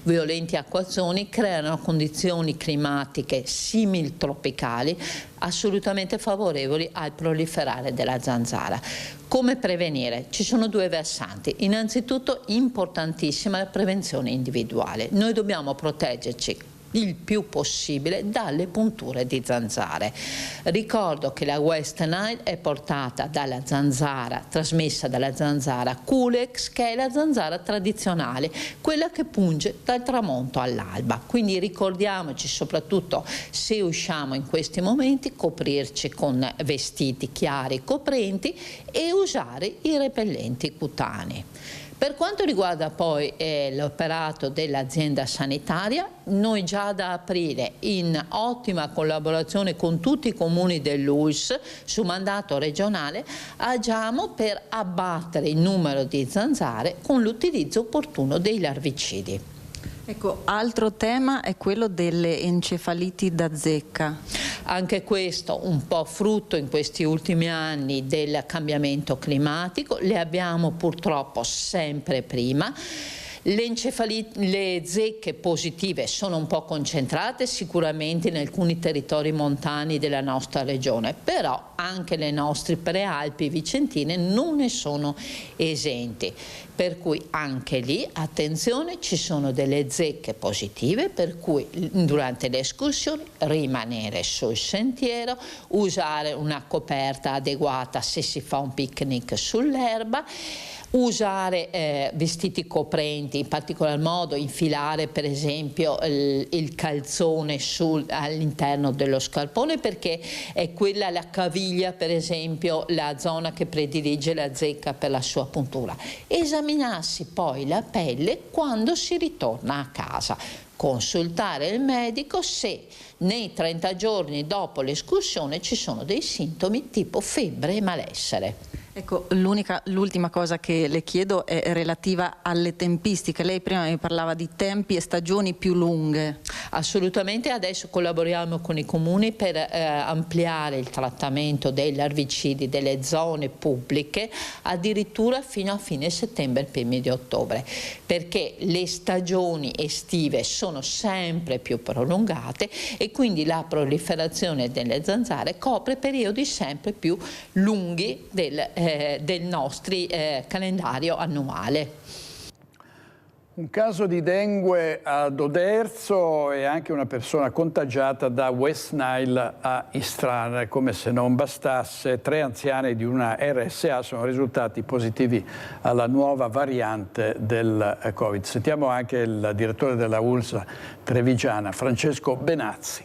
violenti acquazzoni creano condizioni climatiche simil-tropicali assolutamente favorevoli al proliferare della zanzara. Come prevenire? Ci sono due versanti. Innanzitutto importantissima la prevenzione individuale. Noi dobbiamo proteggerci il più possibile dalle punture di zanzare. Ricordo che la West Nile è portata dalla zanzara, trasmessa dalla zanzara Culex, che è la zanzara tradizionale, quella che punge dal tramonto all'alba. Quindi ricordiamoci, soprattutto se usciamo in questi momenti, coprirci con vestiti chiari coprenti e usare i repellenti cutanei. Per quanto riguarda poi l'operato dell'azienda sanitaria, noi già da aprile, in ottima collaborazione con tutti i comuni dell'ULSS su mandato regionale, agiamo per abbattere il numero di zanzare con l'utilizzo opportuno dei larvicidi. Ecco, altro tema è quello delle encefaliti da zecca. Anche questo un po' frutto in questi ultimi anni del cambiamento climatico, le abbiamo purtroppo sempre prima. Le zecche positive sono un po' concentrate sicuramente in alcuni territori montani della nostra regione, però anche le nostre prealpi vicentine non ne sono esenti. Per cui anche lì, attenzione, ci sono delle zecche positive, per cui durante le escursioni rimanere sul sentiero, usare una coperta adeguata se si fa un picnic sull'erba, usare vestiti coprenti, in particolar modo infilare per esempio il calzone all'interno dello scarpone, perché è quella la caviglia, per esempio, la zona che predilige la zecca per la sua puntura. Esaminarsi poi la pelle quando si ritorna a casa. Consultare il medico se nei 30 giorni dopo l'escursione ci sono dei sintomi tipo febbre e malessere. Ecco, l'ultima cosa che le chiedo è relativa alle tempistiche. Lei prima mi parlava di tempi e stagioni più lunghe. Assolutamente, adesso collaboriamo con i comuni per ampliare il trattamento dei larvicidi delle zone pubbliche addirittura fino a fine settembre, primi di ottobre, perché le stagioni estive sono sempre più prolungate e quindi la proliferazione delle zanzare copre periodi sempre più lunghi del nostro calendario annuale. Un caso di dengue ad Oderzo e anche una persona contagiata da West Nile a Istrana. Come se non bastasse, 3 anziani di una RSA sono risultati positivi alla nuova variante del Covid. Sentiamo anche il direttore della ULSS trevigiana, Francesco Benazzi.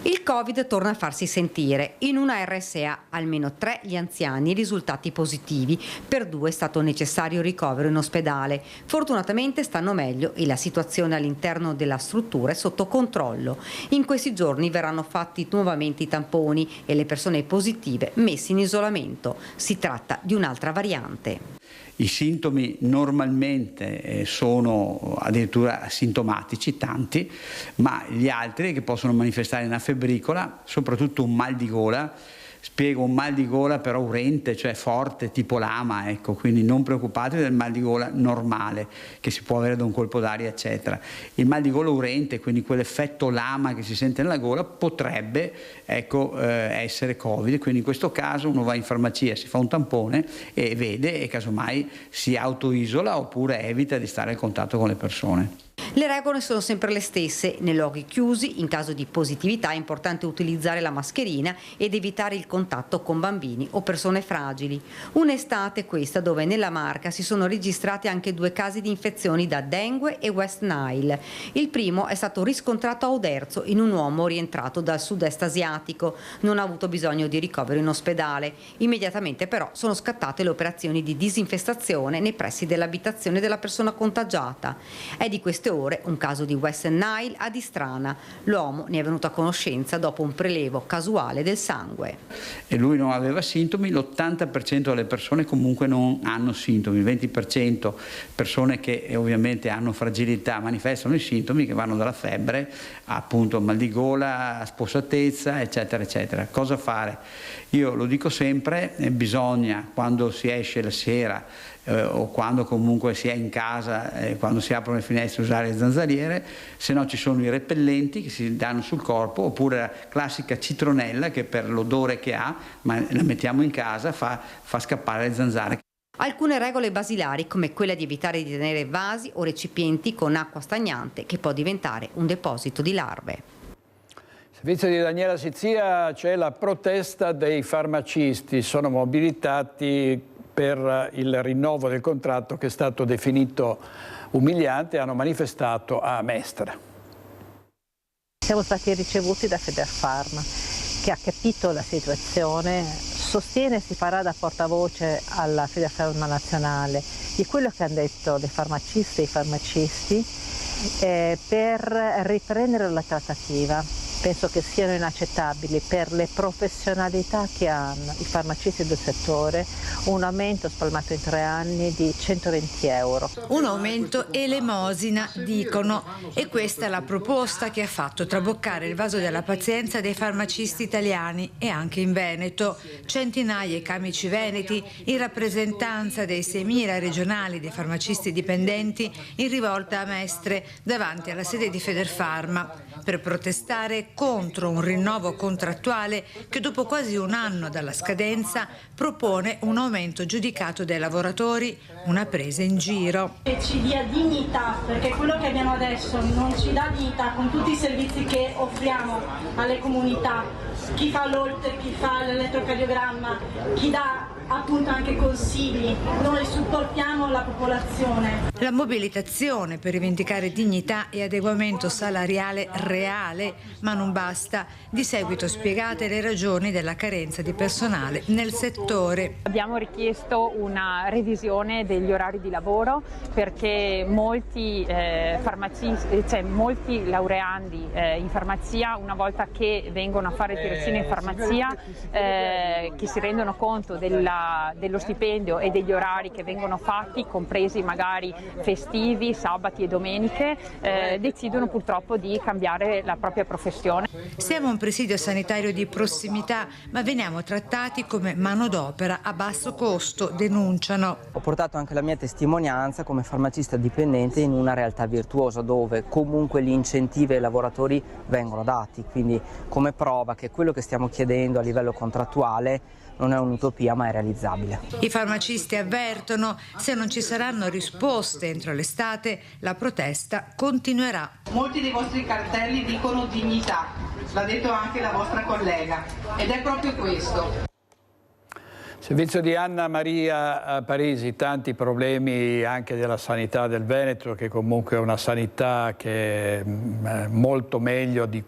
Il Covid torna a farsi sentire. In una RSA almeno 3 gli anziani risultati positivi, per 2 è stato necessario ricovero in ospedale. Fortunatamente stanno meglio e la situazione all'interno della struttura è sotto controllo. In questi giorni verranno fatti nuovamente i tamponi e le persone positive messe in isolamento. Si tratta di un'altra variante. I sintomi normalmente sono addirittura asintomatici, tanti, ma gli altri che possono manifestare una febbricola, soprattutto un mal di gola. Spiego, un mal di gola però urente, cioè forte, tipo lama, ecco, quindi non preoccupatevi del mal di gola normale che si può avere da un colpo d'aria, eccetera. Il mal di gola urente, quindi quell'effetto lama che si sente nella gola, potrebbe, ecco, essere Covid, quindi in questo caso uno va in farmacia, si fa un tampone e vede e casomai si autoisola oppure evita di stare in contatto con le persone. Le regole sono sempre le stesse. Nei luoghi chiusi, in caso di positività, è importante utilizzare la mascherina ed evitare il contatto con bambini o persone fragili. Un'estate questa dove nella Marca si sono registrati anche 2 casi di infezioni da dengue e West Nile. Il primo è stato riscontrato a Oderzo in un uomo rientrato dal sud-est asiatico. Non ha avuto bisogno di ricovero in ospedale. Immediatamente però sono scattate le operazioni di disinfestazione nei pressi dell'abitazione della persona contagiata. È di queste ore un caso di West Nile ad Istrana. L'uomo ne è venuto a conoscenza dopo un prelevo casuale del sangue. E lui non aveva sintomi, l'80% delle persone comunque non hanno sintomi, il 20% persone che ovviamente hanno fragilità manifestano i sintomi che vanno dalla febbre appunto mal di gola, spossatezza, eccetera, eccetera. Cosa fare? Io lo dico sempre, bisogna quando si esce la sera o quando comunque si è in casa, quando si aprono le finestre, usare le zanzariere, se no ci sono i repellenti che si danno sul corpo, oppure la classica citronella che per l'odore che ha, ma la mettiamo in casa, fa scappare le zanzare. Alcune regole basilari come quella di evitare di tenere vasi o recipienti con acqua stagnante che può diventare un deposito di larve. Servizio di Daniela Sizia, c'è la protesta dei farmacisti, sono mobilitati per il rinnovo del contratto che è stato definito umiliante, hanno manifestato a Mestre. Siamo stati ricevuti da Federfarma, che ha capito la situazione, sostiene e si farà da portavoce alla Federfarma nazionale di quello che hanno detto le farmaciste e i farmacisti per riprendere la trattativa. Penso che siano inaccettabili per le professionalità che hanno i farmacisti del settore un aumento spalmato in 3 anni di 120 euro. Un aumento elemosina, dicono, e questa è la proposta che ha fatto traboccare il vaso della pazienza dei farmacisti italiani e anche in Veneto. Centinaia i camici veneti in rappresentanza dei 6.000 regionali dei farmacisti dipendenti in rivolta a Mestre davanti alla sede di Federfarma per protestare contro un rinnovo contrattuale che dopo quasi un anno dalla scadenza propone un aumento giudicato dai lavoratori, una presa in giro. Che ci dia dignità, perché quello che abbiamo adesso non ci dà dignità con tutti i servizi che offriamo alle comunità, chi fa l'Holter, chi fa l'elettrocardiogramma, chi dà appunto anche consigli, noi supportiamo la popolazione. La mobilitazione per rivendicare dignità e adeguamento salariale reale, ma non basta. Di seguito spiegate le ragioni della carenza di personale nel settore. Abbiamo richiesto una revisione degli orari di lavoro perché molti farmacisti, cioè molti laureandi in farmacia, una volta che vengono a fare il tirocinio in farmacia, che si rendono conto dello stipendio e degli orari che vengono fatti, compresi magari festivi, sabati e domeniche, decidono purtroppo di cambiare la propria professione. Siamo un presidio sanitario di prossimità, ma veniamo trattati come manodopera a basso costo, denunciano. Ho portato anche la mia testimonianza come farmacista dipendente in una realtà virtuosa dove comunque gli incentivi ai lavoratori vengono dati, quindi come prova che quello che stiamo chiedendo a livello contrattuale non è un'utopia ma è realizzabile. I farmacisti avvertono, se non ci saranno risposte entro l'estate, la protesta continuerà. Molti dei vostri cartelli dicono dignità, l'ha detto anche la vostra collega, ed è proprio questo. Servizio di Anna Maria Parisi, tanti problemi anche della sanità del Veneto, che comunque è una sanità che è molto meglio di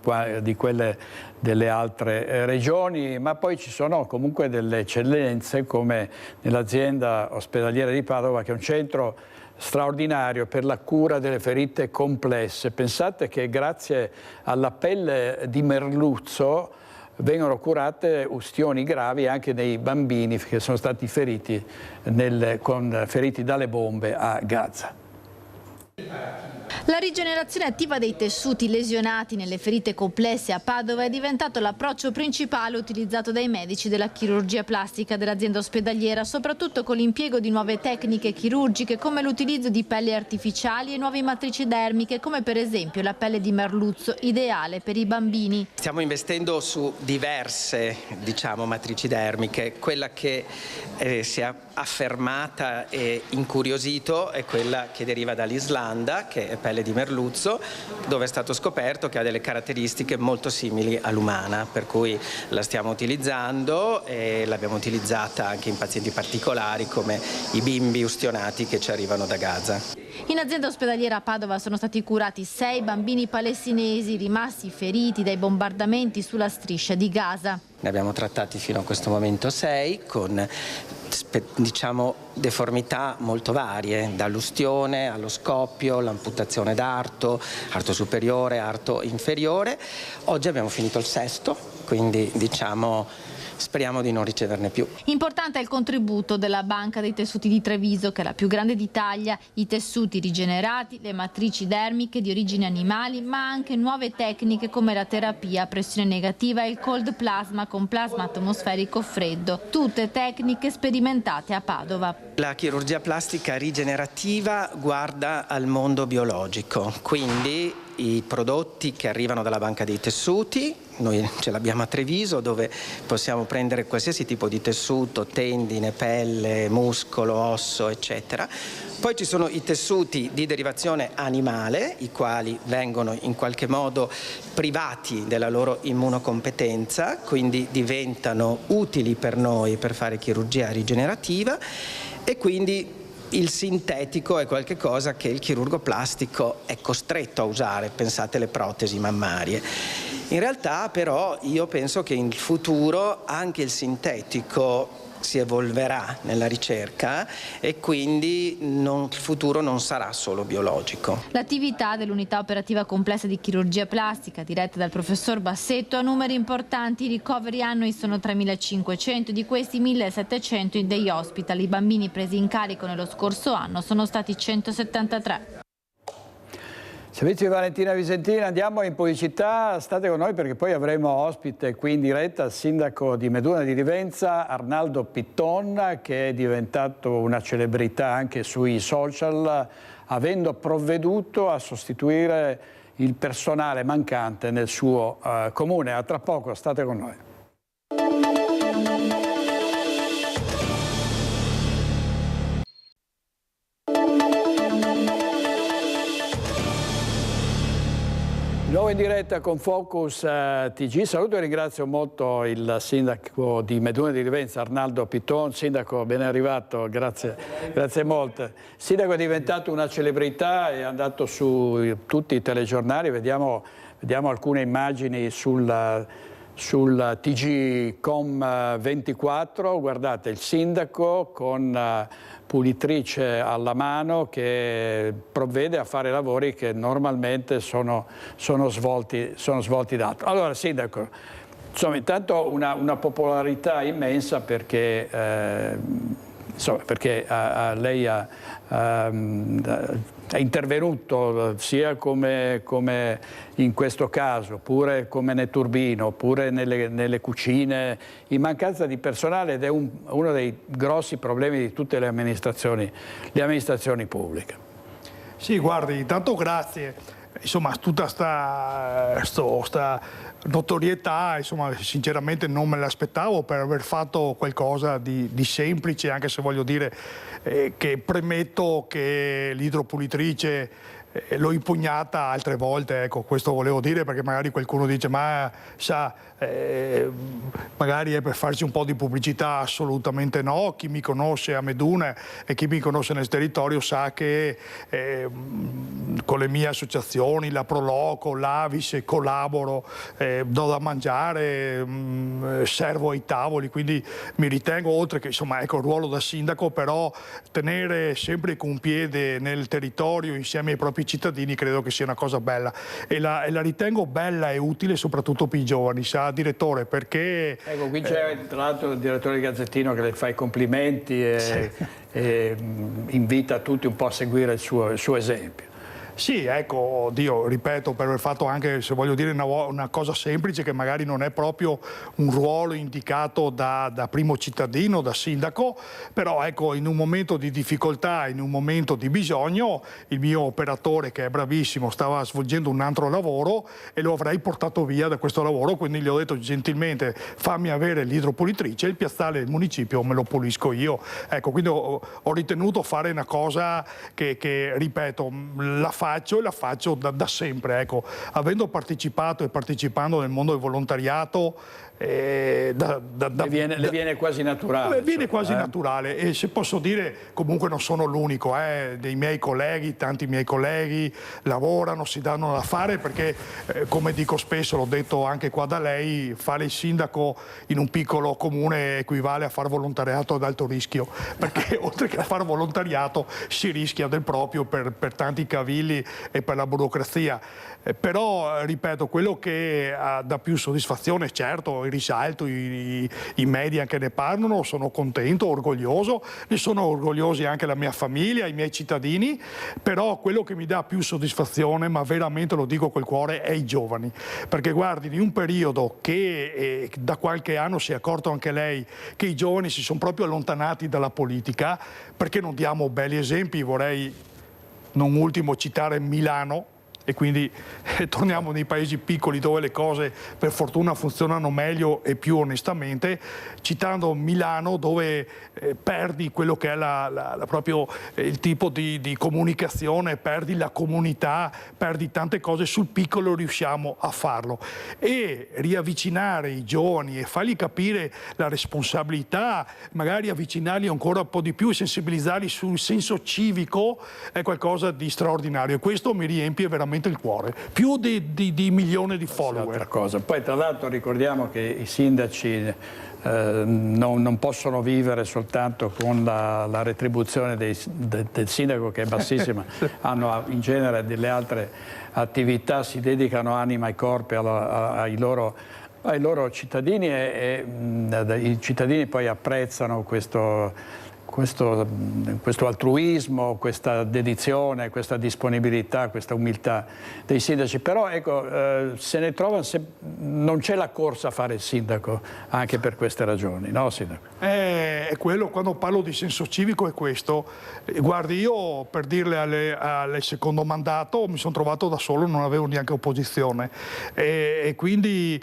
quelle delle altre regioni, ma poi ci sono comunque delle eccellenze come nell'azienda ospedaliera di Padova, che è un centro straordinario per la cura delle ferite complesse. Pensate che grazie alla pelle di merluzzo vengono curate ustioni gravi anche nei bambini che sono stati feriti dalle bombe a Gaza. La rigenerazione attiva dei tessuti lesionati nelle ferite complesse a Padova è diventato l'approccio principale utilizzato dai medici della chirurgia plastica dell'azienda ospedaliera, soprattutto con l'impiego di nuove tecniche chirurgiche come l'utilizzo di pelli artificiali e nuove matrici dermiche, come per esempio la pelle di merluzzo, ideale per i bambini. Stiamo investendo su diverse, matrici dermiche. Quella che si è affermata e incuriosito è quella che deriva dall'Islanda, che è pelle di merluzzo, dove è stato scoperto che ha delle caratteristiche molto simili all'umana, per cui la stiamo utilizzando e l'abbiamo utilizzata anche in pazienti particolari come i bimbi ustionati che ci arrivano da Gaza. In azienda ospedaliera a Padova sono stati curati 6 bambini palestinesi rimasti feriti dai bombardamenti sulla striscia di Gaza. Ne abbiamo trattati fino a questo momento 6 con deformità molto varie, dall'ustione allo scoppio, l'amputazione d'arto, arto superiore, arto inferiore. Oggi abbiamo finito il 6º, quindi speriamo di non riceverne più. Importante è il contributo della Banca dei Tessuti di Treviso, che è la più grande d'Italia. I tessuti rigenerati, le matrici dermiche di origine animali, ma anche nuove tecniche come la terapia a pressione negativa e il cold plasma con plasma atmosferico freddo. Tutte tecniche sperimentate a Padova. La chirurgia plastica rigenerativa guarda al mondo biologico, quindi i prodotti che arrivano dalla Banca dei Tessuti, noi ce l'abbiamo a Treviso, dove possiamo prendere qualsiasi tipo di tessuto, tendine, pelle, muscolo, osso, eccetera. Poi ci sono i tessuti di derivazione animale, i quali vengono in qualche modo privati della loro immunocompetenza, quindi diventano utili per noi per fare chirurgia rigenerativa, e quindi il sintetico è qualcosa che il chirurgo plastico è costretto a usare, pensate alle protesi mammarie. In realtà però io penso che in futuro anche il sintetico si evolverà nella ricerca e quindi il futuro non sarà solo biologico. L'attività dell'unità operativa complessa di chirurgia plastica, diretta dal professor Bassetto, ha numeri importanti. I ricoveri annui sono 3.500, di questi 1.700 in day hospital. I bambini presi in carico nello scorso anno sono stati 173. Servizio di Valentina Visentina, andiamo in pubblicità, state con noi perché poi avremo ospite qui in diretta il sindaco di Meduna di Livenza, Arnaldo Pitton, che è diventato una celebrità anche sui social, avendo provveduto a sostituire il personale mancante nel suo comune. A tra poco, state con noi. Nuovo in diretta con Focus TG. Saluto e ringrazio molto il sindaco di Meduna di Livenza, Arnaldo Piton. Sindaco, ben arrivato, grazie molte. Il sindaco è diventato una celebrità, è andato su tutti i telegiornali, vediamo alcune immagini sul TG Com 24, guardate il sindaco con pulitrice alla mano che provvede a fare lavori che normalmente sono svolti d'altro. Allora sindaco, insomma intanto una popolarità immensa perché lei è intervenuto sia come in questo caso, oppure come nel turbino, oppure nelle cucine, in mancanza di personale, ed è uno dei grossi problemi di tutte le amministrazioni pubbliche. Sì, guardi, intanto grazie. Insomma, tutta sta notorietà, insomma, sinceramente non me l'aspettavo per aver fatto qualcosa di semplice, anche se voglio dire che premetto che l'idropulitrice l'ho impugnata altre volte, ecco, questo volevo dire, perché magari qualcuno dice ma sa, magari è per farci un po' di pubblicità. Assolutamente no. Chi mi conosce a Meduna e chi mi conosce nel territorio sa che con le mie associazioni, la Proloco, l'Avis, collaboro, do da mangiare, servo ai tavoli, quindi mi ritengo, oltre che insomma, ecco, il ruolo da sindaco, però tenere sempre con un piede nel territorio insieme ai propri cittadini credo che sia una cosa bella, e la ritengo bella e utile soprattutto per i giovani, sa direttore, perché... Ecco, qui c'è tra l'altro il direttore del Gazzettino che le fa i complimenti e invita tutti un po' a seguire il suo esempio. Sì, ecco, ripeto, per aver fatto anche, se voglio dire, una cosa semplice che magari non è proprio un ruolo indicato da primo cittadino, da sindaco, però ecco, in un momento di difficoltà, in un momento di bisogno, il mio operatore, che è bravissimo, stava svolgendo un altro lavoro e lo avrei portato via da questo lavoro, quindi gli ho detto gentilmente fammi avere l'idropulitrice, il piazzale del municipio me lo pulisco io. Ecco, quindi ho ritenuto fare una cosa che ripeto, la faccio da sempre, ecco. Avendo partecipato e partecipando nel mondo del volontariato, le viene quasi naturale. Viene quasi naturale, e se posso dire comunque non sono l'unico, dei miei colleghi, tanti miei colleghi lavorano, si danno da fare, perché come dico spesso, l'ho detto anche qua da lei, fare il sindaco in un piccolo comune equivale a fare volontariato ad alto rischio, perché oltre che a fare volontariato si rischia del proprio per tanti cavilli e per la burocrazia. Però ripeto, quello che dà più soddisfazione, certo, il risalto, i media che ne parlano, sono contento, orgoglioso, ne sono orgogliosi anche la mia famiglia, i miei cittadini, però quello che mi dà più soddisfazione, ma veramente lo dico col cuore, è i giovani, perché guardi, in un periodo che da qualche anno si è accorto anche lei che i giovani si sono proprio allontanati dalla politica, perché non diamo belli esempi. Vorrei non ultimo citare Milano, e quindi torniamo nei paesi piccoli dove le cose per fortuna funzionano meglio e più onestamente, citando Milano, dove perdi quello che è proprio il tipo di comunicazione, perdi la comunità, perdi tante cose, sul piccolo riusciamo a farlo, e riavvicinare i giovani e fargli capire la responsabilità, magari avvicinarli ancora un po' di più e sensibilizzarli sul senso civico, è qualcosa di straordinario, e questo mi riempie veramente il cuore, più di milioni di follower. Cosa. Poi tra l'altro ricordiamo che i sindaci non possono vivere soltanto con la retribuzione del sindaco, che è bassissima, hanno in genere delle altre attività, si dedicano anima e corpo ai loro cittadini, e i cittadini poi apprezzano questo altruismo, questa dedizione, questa disponibilità, questa umiltà dei sindaci. Però ecco, se ne trova, non c'è la corsa a fare il sindaco anche per queste ragioni, no sindaco? È quello, quando parlo di senso civico è questo. Guardi, io per dirle al secondo mandato mi sono trovato da solo, non avevo neanche opposizione, e quindi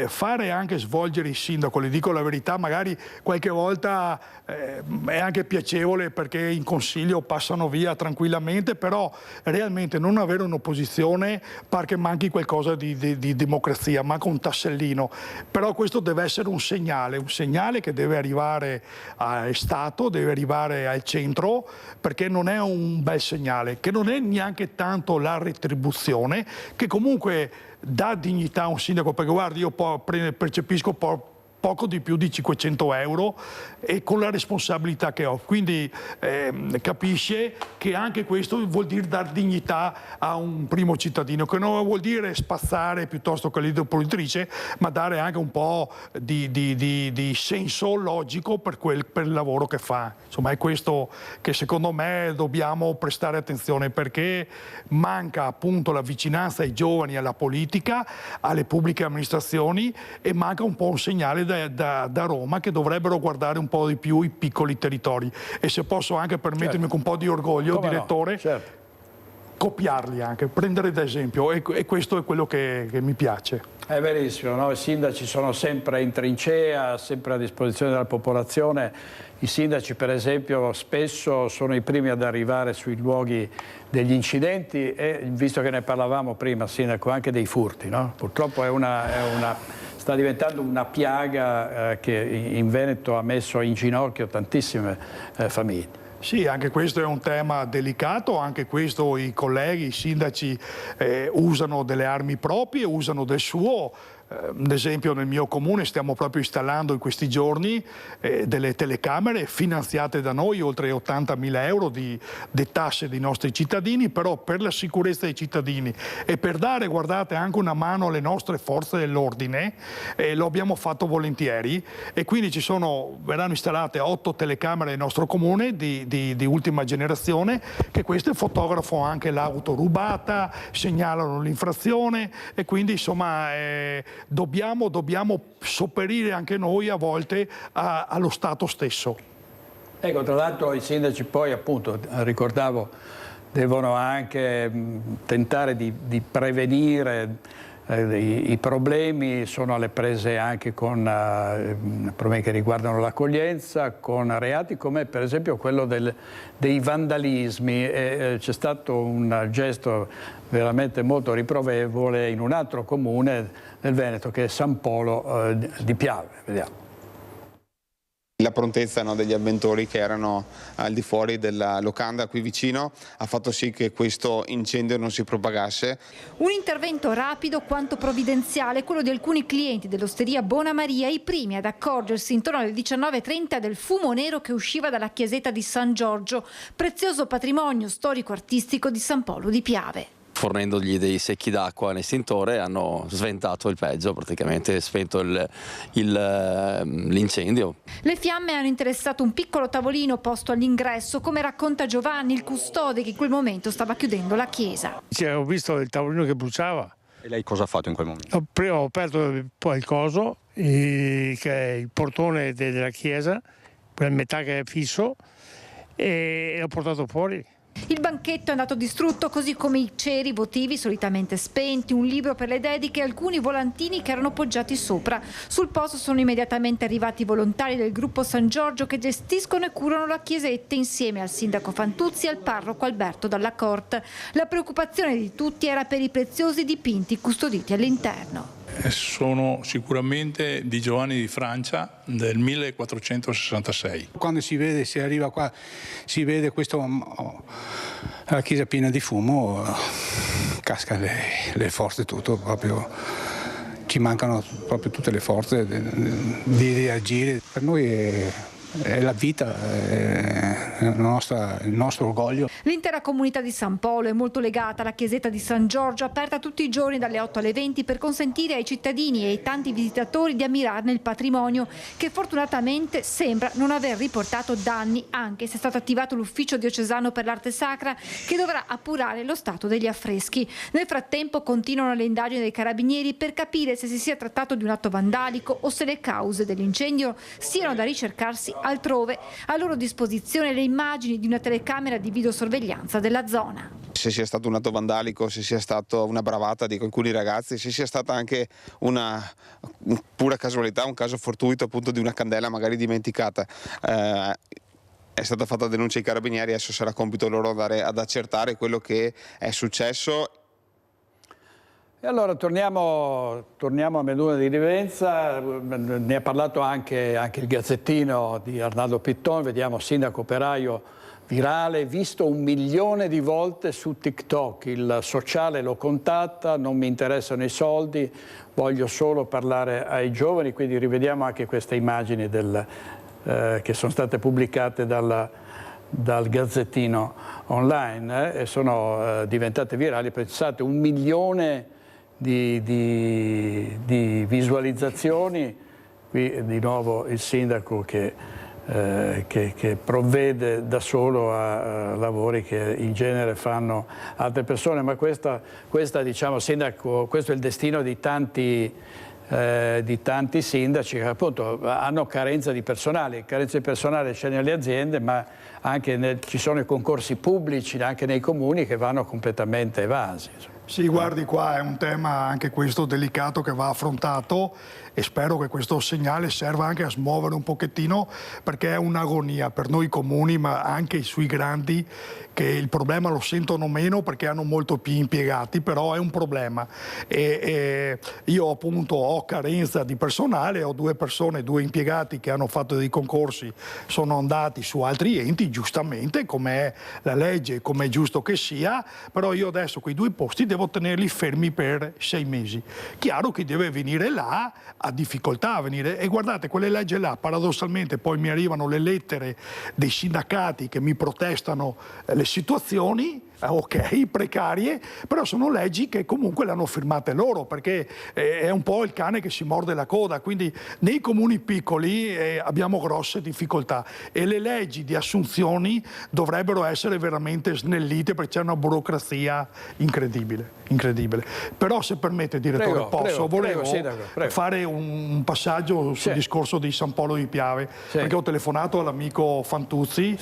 fare anche svolgere il sindaco, le dico la verità, magari qualche volta è anche anche piacevole perché in Consiglio passano via tranquillamente, però realmente non avere un'opposizione pare che manchi qualcosa di democrazia, manca un tassellino. Però questo deve essere un segnale che deve arrivare al Stato, deve arrivare al centro, perché non è un bel segnale, che non è neanche tanto la retribuzione, che comunque dà dignità a un sindaco, perché guardi, io percepisco poco di più di 500 euro e con la responsabilità che ho, quindi capisce che anche questo vuol dire dar dignità a un primo cittadino, che non vuol dire spazzare piuttosto che l'idropolitrice, ma dare anche un po' di senso logico per il lavoro che fa. Insomma, è questo che secondo me dobbiamo prestare attenzione, perché manca appunto la vicinanza ai giovani, alla politica, alle pubbliche amministrazioni, e manca un po' un segnale da Roma, che dovrebbero guardare un po' di più i piccoli territori. E se posso anche permettermi con un po' di orgoglio, come direttore, no? Certo. Copiarli anche, prendere da esempio, e questo è quello che mi piace. È verissimo, no? I sindaci sono sempre in trincea, sempre a disposizione della popolazione. I sindaci, per esempio, spesso sono i primi ad arrivare sui luoghi degli incidenti e, visto che ne parlavamo prima, sindaco, anche dei furti, no? Purtroppo sta diventando una piaga che in Veneto ha messo in ginocchio tantissime famiglie. Sì, anche questo è un tema delicato, anche questo i colleghi, i sindaci usano delle armi proprie, usano del suo. Ad esempio nel mio comune stiamo proprio installando in questi giorni delle telecamere finanziate da noi, oltre 80.000 euro di tasse dei nostri cittadini, però per la sicurezza dei cittadini e per dare, guardate, anche una mano alle nostre forze dell'ordine, lo abbiamo fatto volentieri, e quindi verranno installate 8 telecamere nel nostro comune di ultima generazione, che queste fotografano anche l'auto rubata, segnalano l'infrazione, e quindi insomma dobbiamo sopperire anche noi a volte allo Stato stesso. Ecco, tra l'altro i sindaci poi, appunto, ricordavo, devono anche tentare di prevenire i problemi, sono alle prese anche con problemi che riguardano l'accoglienza, con reati come per esempio quello dei vandalismi. C'è stato un gesto veramente molto riprovevole in un altro comune del Veneto, che è San Polo di Piave. Vediamo. La prontezza degli avventori che erano al di fuori della locanda qui vicino ha fatto sì che questo incendio non si propagasse. Un intervento rapido quanto provvidenziale, quello di alcuni clienti dell'osteria Bona Maria, i primi ad accorgersi intorno alle 19:30 del fumo nero che usciva dalla chiesetta di San Giorgio, prezioso patrimonio storico-artistico di San Polo di Piave. Fornendogli dei secchi d'acqua a estintore hanno sventato il peggio, praticamente spento l'incendio. Le fiamme hanno interessato un piccolo tavolino posto all'ingresso, come racconta Giovanni, il custode che in quel momento stava chiudendo la chiesa. Ho visto il tavolino che bruciava. E lei cosa ha fatto in quel momento? Ho aperto poi il coso, che è il portone della chiesa, quel metà che è fisso, e l'ho portato fuori. Il banchetto è andato distrutto, così come i ceri votivi solitamente spenti, un libro per le dediche e alcuni volantini che erano poggiati sopra. Sul posto sono immediatamente arrivati i volontari del gruppo San Giorgio che gestiscono e curano la chiesetta insieme al sindaco Fantuzzi e al parroco Alberto Dalla Corte. La preoccupazione di tutti era per i preziosi dipinti custoditi all'interno. Sono sicuramente di Giovanni di Francia del 1466. Quando si arriva qua, si vede questo, la chiesa piena di fumo, casca le forze, tutto proprio. Ci mancano proprio tutte le forze di reagire. Per noi è la vita, è il nostro orgoglio. L'intera comunità di San Polo è molto legata alla chiesetta di San Giorgio, aperta tutti i giorni dalle 8 alle 20 per consentire ai cittadini e ai tanti visitatori di ammirarne il patrimonio, che fortunatamente sembra non aver riportato danni, anche se è stato attivato l'ufficio diocesano per l'arte sacra che dovrà appurare lo stato degli affreschi. Nel frattempo continuano le indagini dei carabinieri per capire se si sia trattato di un atto vandalico o se le cause dell'incendio siano da ricercarsi altrove. A loro disposizione le immagini di una telecamera di videosorveglianza della zona. Se sia stato un atto vandalico, se sia stata una bravata di alcuni ragazzi, se sia stata anche una pura casualità, un caso fortuito appunto di una candela magari dimenticata. è stata fatta denuncia ai carabinieri, adesso sarà compito loro andare ad accertare quello che è successo. E allora torniamo a Meduna di Livenza, ne ha parlato anche il Gazzettino di Arnaldo Pitton, vediamo sindaco operaio virale, visto 1 milione di volte su TikTok, il sociale lo contatta, non mi interessano i soldi, voglio solo parlare ai giovani, quindi rivediamo anche queste immagini che sono state pubblicate dal Gazzettino online e sono diventate virali. Pensate, 1 milione di visualizzazioni, qui di nuovo il sindaco che provvede da solo a lavori che in genere fanno altre persone, ma questa diciamo, sindaco, questo è il destino di tanti sindaci che appunto hanno carenza di personale. Carenza di personale c'è nelle aziende, ma anche ci sono i concorsi pubblici anche nei comuni che vanno completamente evasi. Sì, guardi, qua è un tema anche questo delicato che va affrontato e spero che questo segnale serva anche a smuovere un pochettino, perché è un'agonia per noi comuni ma anche sui grandi, che il problema lo sentono meno perché hanno molto più impiegati, però è un problema. E io appunto ho carenza di personale, ho 2 impiegati che hanno fatto dei concorsi, sono andati su altri enti, giustamente, come è la legge, come è giusto che sia, però io adesso quei 2 posti devo tenerli fermi per 6 mesi. Chiaro che deve venire là, ha difficoltà a venire, e guardate, quelle leggi là, paradossalmente, poi mi arrivano le lettere dei sindacati che mi protestano le situazioni, ok, precarie, però sono leggi che comunque le hanno firmate loro, perché è un po' il cane che si morde la coda, quindi nei comuni piccoli abbiamo grosse difficoltà e le leggi di assunzioni dovrebbero essere veramente snellite, perché c'è una burocrazia incredibile. Però se permette, direttore, volevo fare un passaggio sul discorso di San Polo di Piave, perché ho telefonato all'amico Fantuzzi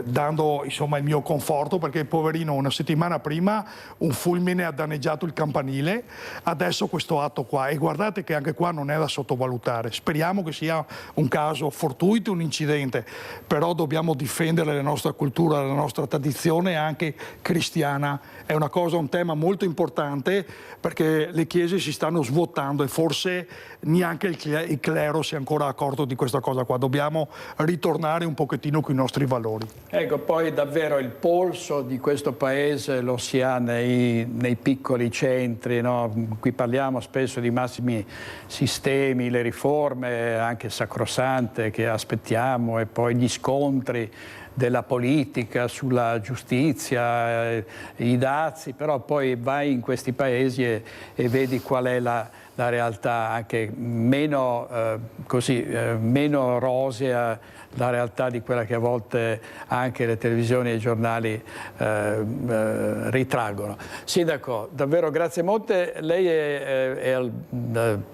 dando insomma il mio conforto, perché poverino una settimana prima un fulmine ha danneggiato il campanile, adesso questo atto qua, e guardate che anche qua non è da sottovalutare. Speriamo che sia un caso fortuito, un incidente, però dobbiamo difendere la nostra cultura, la nostra tradizione anche cristiana. È una cosa, un tema molto importante, perché le chiese si stanno svuotando e forse neanche il clero si è ancora accorto di questa cosa qua. Dobbiamo ritornare un pochettino con i nostri valori. Ecco, poi davvero il polso di questo paese lo si ha nei piccoli centri, no? Qui parliamo spesso di massimi sistemi, le riforme anche sacrosante che aspettiamo, e poi gli scontri della politica sulla giustizia, i dazi, però poi vai in questi paesi e vedi qual è la realtà anche meno rosea, la realtà di quella che a volte anche le televisioni e i giornali ritraggono. Sindaco, davvero grazie molte. Lei è al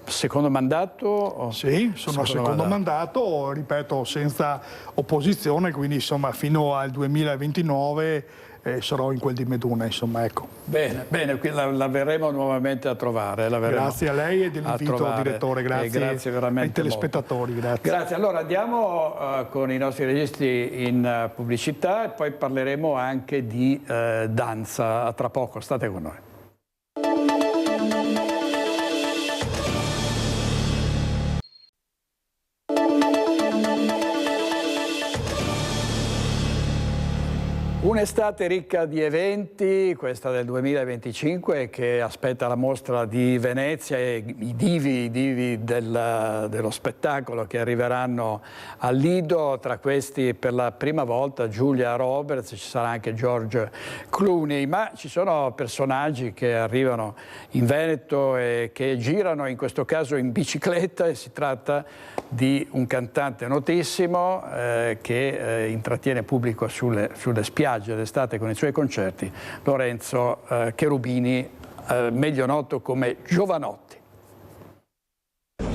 secondo mandato? Sì, sono al secondo mandato, ripeto, senza opposizione, quindi insomma fino al 2029 sarò in quel di Meduna, insomma, ecco. Bene, qui la verremo nuovamente a trovare. Grazie a lei e dell'invito, direttore, grazie veramente ai telespettatori. Grazie. Allora andiamo con i nostri registi in pubblicità e poi parleremo anche di danza. A tra poco, state con noi. Un'estate ricca di eventi, questa del 2025, che aspetta la mostra di Venezia e i divi dello spettacolo che arriveranno al Lido. Tra questi per la prima volta Julia Roberts, ci sarà anche George Clooney, ma ci sono personaggi che arrivano in Veneto e che girano in questo caso in bicicletta, e si tratta di un cantante notissimo che intrattiene pubblico sulle spiagge d'estate con i suoi concerti, Lorenzo Cherubini, meglio noto come Giovanotti.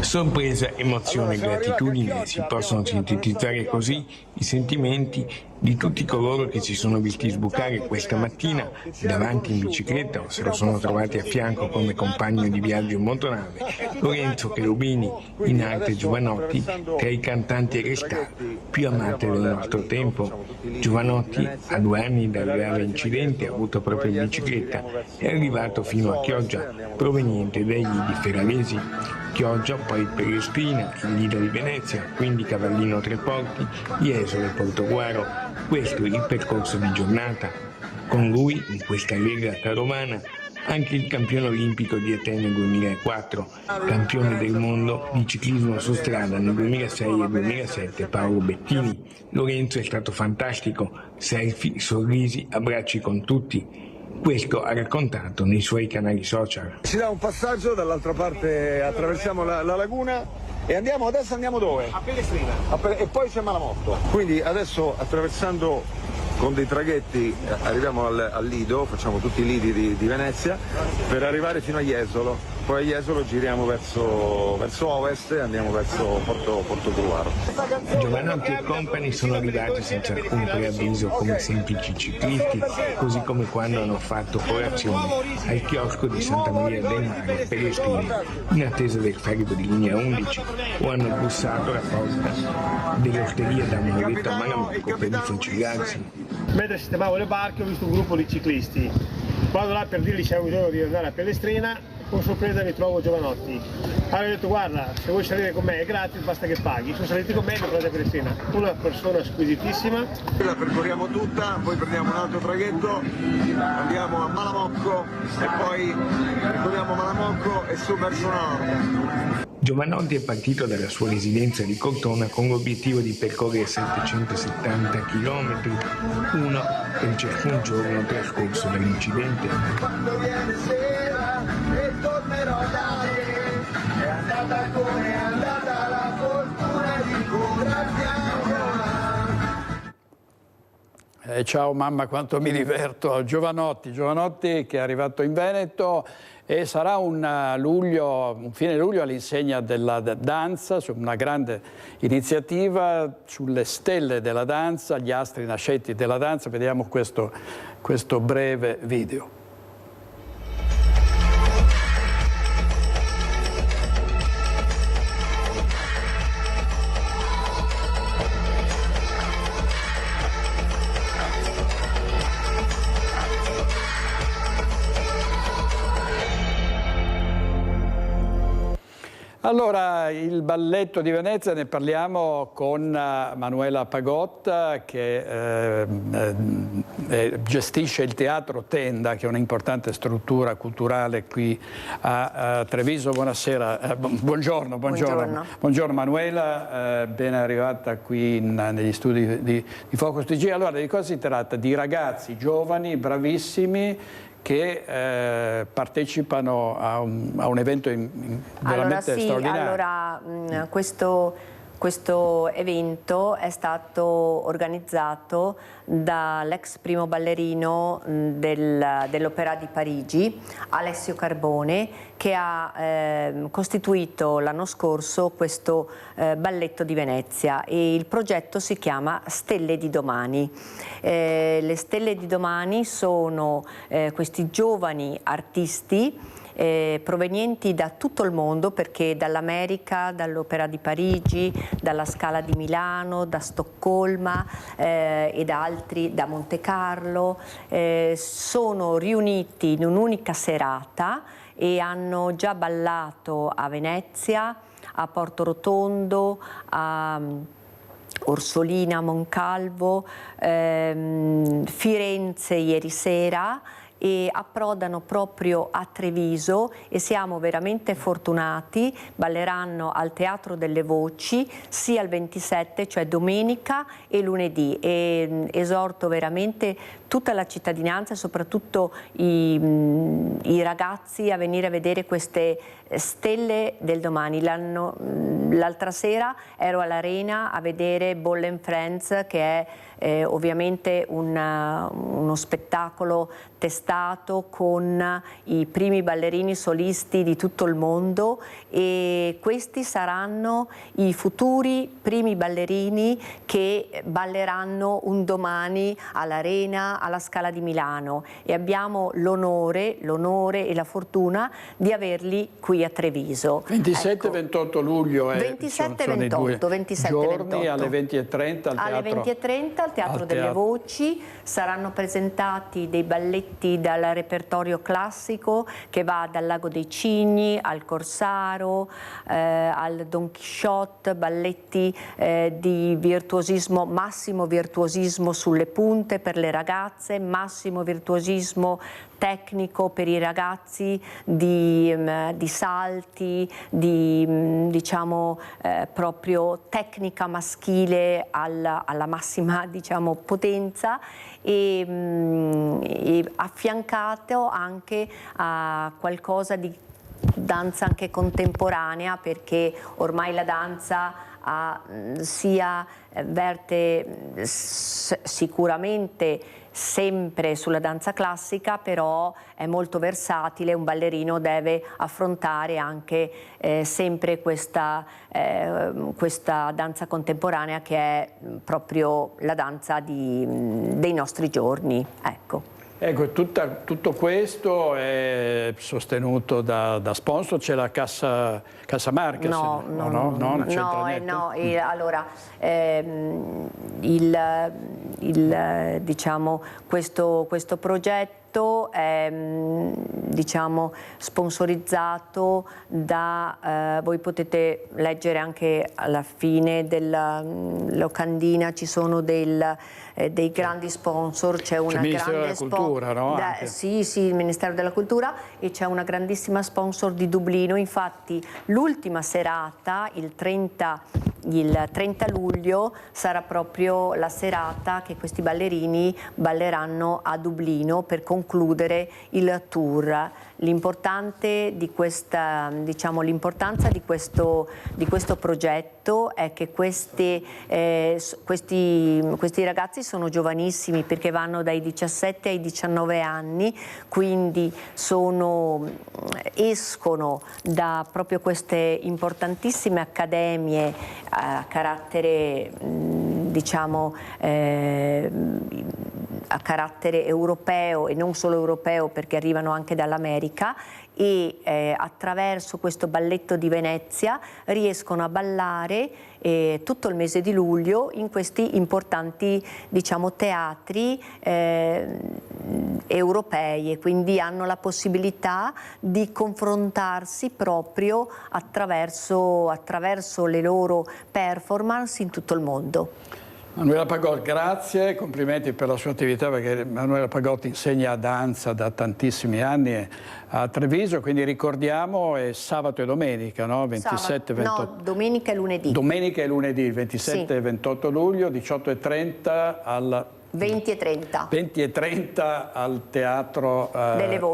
Sorpresa, emozione e gratitudine, si possono sintetizzare così i sentimenti di tutti coloro che si sono visti sbucare questa mattina davanti in bicicletta o se lo sono trovati a fianco come compagno di viaggio in motonave, Lorenzo Cherubini, in arte Giovanotti, tra i cantanti e le star più amate del nostro tempo. Giovanotti, a 2 anni dal grave incidente avuto proprio in bicicletta, è arrivato fino a Chioggia, proveniente dai lidi ferraresi. Chioggia, poi Pellestrina, il Lido di Venezia, quindi Cavallino Tre Porti, Jesolo e Portoguaro. Questo è il percorso di giornata. Con lui, in questa allegra carovana, anche il campione olimpico di Atene 2004, campione del mondo di ciclismo su strada nel 2006 e 2007 Paolo Bettini. Lorenzo è stato fantastico, selfie, sorrisi, abbracci con tutti. Questo ha raccontato nei suoi canali social. Ci dà un passaggio, dall'altra parte attraversiamo la laguna e adesso andiamo dove? A Pellestrina. E poi c'è Malamotto. Quindi adesso attraversando con dei traghetti arriviamo al Lido, facciamo tutti i lidi di Venezia per arrivare fino a Jesolo. Poi a Jesolo giriamo verso ovest e andiamo verso Portogruaro. Giovanotti e compagni sono arrivati senza alcun preavviso come semplici ciclisti, così come quando hanno fatto colazione al chiosco di Santa Maria del Mare a Pellestrina, in attesa del ferro di linea 11, o hanno bussato alla porta dell'osteria da Moretto a Malamocco per rifucilarsi. Mentre sistemavo le barche ho visto un gruppo di ciclisti. Vado là per dirgli se avevo bisogno di andare a Pellestrina, con sorpresa ritrovo Giovanotti. Allora ho detto guarda, se vuoi salire con me è gratis, basta che paghi. Sono saliti con me e mi prende a Pellestrina. Una persona squisitissima. La percorriamo tutta, poi prendiamo un altro traghetto, andiamo a Malamocco e poi percorriamo Malamocco e su verso nord. Giovanotti è partito dalla sua residenza di Cortona con l'obiettivo di percorrere 770 km, uno per ciascun giorno trascorso dall'incidente. Quando viene sera e tornerò da te, è andata come è andata la fortuna di incontrarti ancora. Ciao mamma, quanto mi diverto. Giovanotti che è arrivato in Veneto e sarà un fine luglio all'insegna della danza, su una grande iniziativa sulle stelle della danza, gli astri nascenti della danza. Vediamo questo breve video. Allora, il balletto di Venezia, ne parliamo con Manuela Pagotta che gestisce il Teatro Tenda, che è un'importante struttura culturale qui a Treviso. Buonasera, buongiorno Manuela, ben arrivata qui negli studi di Focus TG. Allora, di cosa si tratta? Di ragazzi giovani, bravissimi, che partecipano a un evento veramente straordinario. Allora, questo evento è stato organizzato dall'ex primo ballerino dell'Opéra di Parigi, Alessio Carbone, che ha costituito l'anno scorso questo balletto di Venezia, e il progetto si chiama Stelle di Domani. Le Stelle di Domani sono questi giovani artisti provenienti da tutto il mondo, perché dall'America, dall'Opera di Parigi, dalla Scala di Milano, da Stoccolma e da altri, da Monte Carlo, sono riuniti in un'unica serata e hanno già ballato a Venezia, a Porto Rotondo, a Orsolina, Moncalvo, Firenze ieri sera, e approdano proprio a Treviso, e siamo veramente fortunati. Balleranno al Teatro delle Voci sia il 27, cioè domenica, e lunedì, e esorto veramente tutta la cittadinanza e soprattutto i ragazzi a venire a vedere queste stelle del domani. L'altra sera ero all'Arena a vedere Ball & Friends, che è ovviamente uno spettacolo testato stato con i primi ballerini solisti di tutto il mondo, e questi saranno i futuri primi ballerini che balleranno un domani all'Arena, alla Scala di Milano, e abbiamo l'onore e la fortuna di averli qui a Treviso. 27 e 28 luglio 27 e 27 giorni alle 20:30 alle 20:30 al Teatro delle Voci. Saranno presentati dei balletti dal repertorio classico che va dal Lago dei Cigni al Corsaro, al Don Chisciotte, balletti di virtuosismo, massimo virtuosismo sulle punte per le ragazze, massimo virtuosismo tecnico per i ragazzi, di salti, di diciamo proprio tecnica maschile alla massima, diciamo, potenza, e affiancato anche a qualcosa di danza anche contemporanea, perché ormai la danza verte sicuramente sempre sulla danza classica, però è molto versatile. Un ballerino deve affrontare anche sempre questa danza contemporanea, che è proprio la danza dei nostri giorni. Ecco, tutto questo è sostenuto da sponsor. C'è la Cassa Marca? No, allora diciamo questo progetto è diciamo sponsorizzato da voi potete leggere anche alla fine della locandina, ci sono dei grandi sponsor, c'è una Ministero della Cultura, no? Sì, il Ministero della Cultura, e c'è una grandissima sponsor di Dublino. Infatti l'ultima serata, il 30 luglio, sarà proprio la serata che questi ballerini balleranno a Dublino per concludere il tour. L'importanza di questo progetto è che questi ragazzi sono giovanissimi, perché vanno dai 17 ai 19 anni, quindi escono da proprio queste importantissime accademie a carattere a carattere europeo, e non solo europeo, perché arrivano anche dall'America, e attraverso questo balletto di Venezia riescono a ballare tutto il mese di luglio in questi importanti, diciamo, teatri europei, e quindi hanno la possibilità di confrontarsi proprio attraverso le loro performance in tutto il mondo. Manuela Pagotto, grazie, complimenti per la sua attività, perché Manuela Pagotto insegna danza da tantissimi anni a Treviso, quindi ricordiamo è sabato e domenica, no? 27 28. No, domenica e lunedì. Domenica e lunedì, il 27 e 28 luglio, 18:30 al 20:30 al Teatro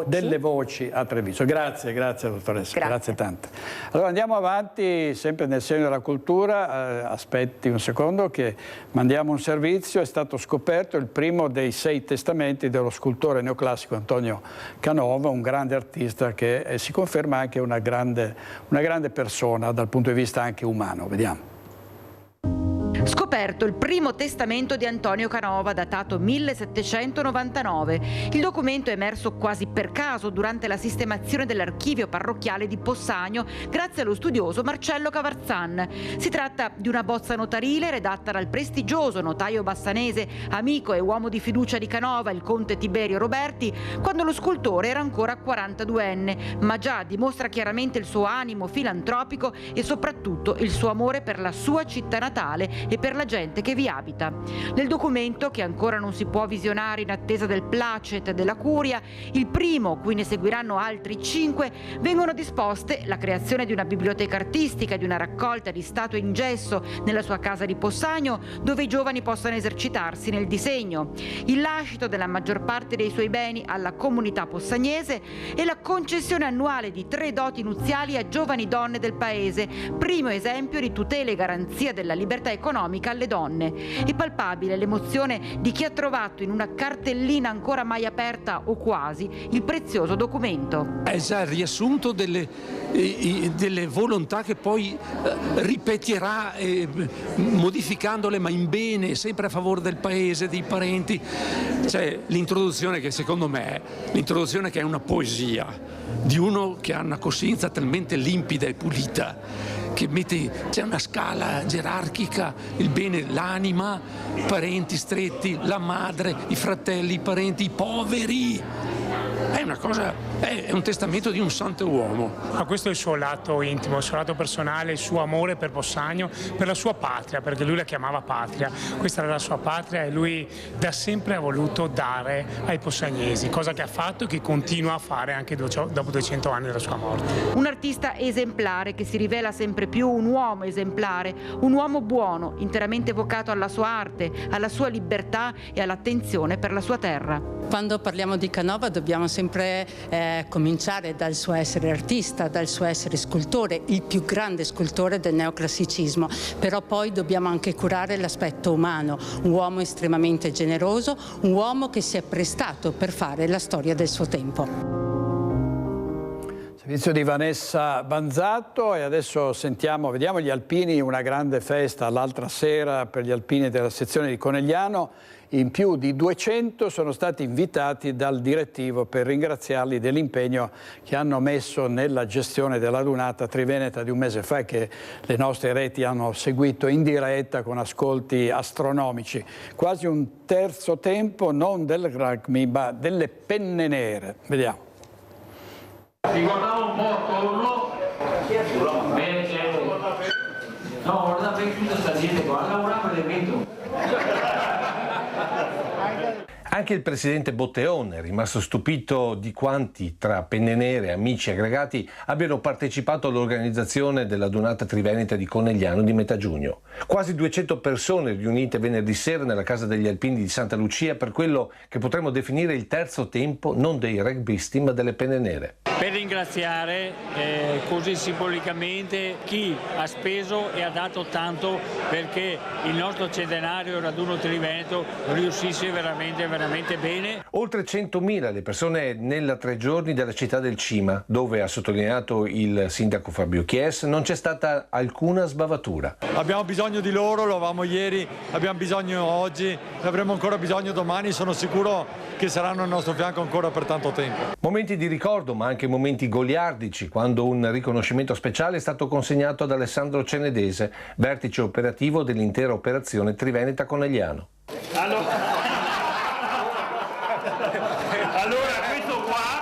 delle Voci a Treviso. Grazie dottoressa, grazie tante. Allora andiamo avanti, sempre nel segno della cultura. Aspetti un secondo che mandiamo un servizio. È stato scoperto il primo dei 6 testamenti dello scultore neoclassico Antonio Canova, un grande artista che si conferma anche una grande persona dal punto di vista anche umano. Vediamo. Scoperto il primo testamento di Antonio Canova, datato 1799. Il documento è emerso quasi per caso durante la sistemazione dell'archivio parrocchiale di Possagno grazie allo studioso Marcello Cavarzan. Si tratta di una bozza notarile redatta dal prestigioso notaio bassanese, amico e uomo di fiducia di Canova, il conte Tiberio Roberti, quando lo scultore era ancora 42enne, ma già dimostra chiaramente il suo animo filantropico e soprattutto il suo amore per la sua città natale e per la gente che vi abita. Nel documento, che ancora non si può visionare in attesa del placet della curia, il primo, cui ne seguiranno altri 5, vengono disposte la creazione di una biblioteca artistica e di una raccolta di statue in gesso nella sua casa di Possagno, dove i giovani possano esercitarsi nel disegno, il lascito della maggior parte dei suoi beni alla comunità possagnese e la concessione annuale di 3 doti nuziali a giovani donne del paese, primo esempio di tutela e garanzia della libertà economica economica alle donne. È palpabile l'emozione di chi ha trovato in una cartellina ancora mai aperta o quasi il prezioso documento. È già il riassunto delle volontà che poi ripeterà modificandole, ma in bene, sempre a favore del paese, dei parenti. C'è l'introduzione che secondo me, l'introduzione che è una poesia di uno che ha una coscienza talmente limpida e pulita che c'è una scala gerarchica, il bene, l'anima, i parenti stretti, la madre, i fratelli, i parenti, i poveri. È una cosa, è un testamento di un santo uomo. Ma questo è il suo lato intimo, il suo lato personale, il suo amore per Possagno, per la sua patria, perché lui la chiamava patria. Questa era la sua patria e lui da sempre ha voluto dare ai possagnesi, cosa che ha fatto e che continua a fare anche dopo 200 anni dalla sua morte. Un artista esemplare che si rivela sempre più un uomo esemplare, un uomo buono, interamente vocato alla sua arte, alla sua libertà e all'attenzione per la sua terra. Quando parliamo di Canova dobbiamo sempre cominciare dal suo essere artista, dal suo essere scultore, il più grande scultore del neoclassicismo, però poi dobbiamo anche curare l'aspetto umano, un uomo estremamente generoso, un uomo che si è prestato per fare la storia del suo tempo. Servizio di Vanessa Banzatto, e adesso vediamo gli alpini, una grande festa l'altra sera per gli alpini della sezione di Conegliano. In più di 200 sono stati invitati dal direttivo per ringraziarli dell'impegno che hanno messo nella gestione della Dunata Triveneta di un mese fa e che le nostre reti hanno seguito in diretta con ascolti astronomici. Quasi un terzo tempo non del rugby ma delle penne nere. Vediamo. Ricordavo un po' attorno, no, guarda bene tutta sta gente qua, lavorava l'evento. Anche il presidente Botteon è rimasto stupito di quanti tra penne nere, amici e aggregati abbiano partecipato all'organizzazione della Dunata Triveneta di Conegliano di metà giugno. Quasi 200 persone riunite venerdì sera nella Casa degli Alpini di Santa Lucia per quello che potremmo definire il terzo tempo non dei rugbisti ma delle penne nere. Per ringraziare così simbolicamente chi ha speso e ha dato tanto perché il nostro centenario raduno Triveneto riuscisse veramente bene. Oltre 100.000 le persone nella 3 giorni della città del Cima, dove, ha sottolineato il sindaco Fabio Chies, non c'è stata alcuna sbavatura. Abbiamo bisogno di loro, lo avevamo ieri, abbiamo bisogno oggi, ne avremo ancora bisogno domani, sono sicuro che saranno al nostro fianco ancora per tanto tempo. Momenti di ricordo, ma anche momenti goliardici, quando un riconoscimento speciale è stato consegnato ad Alessandro Cenedese, vertice operativo dell'intera operazione Triveneta Conegliano. Allora questo qua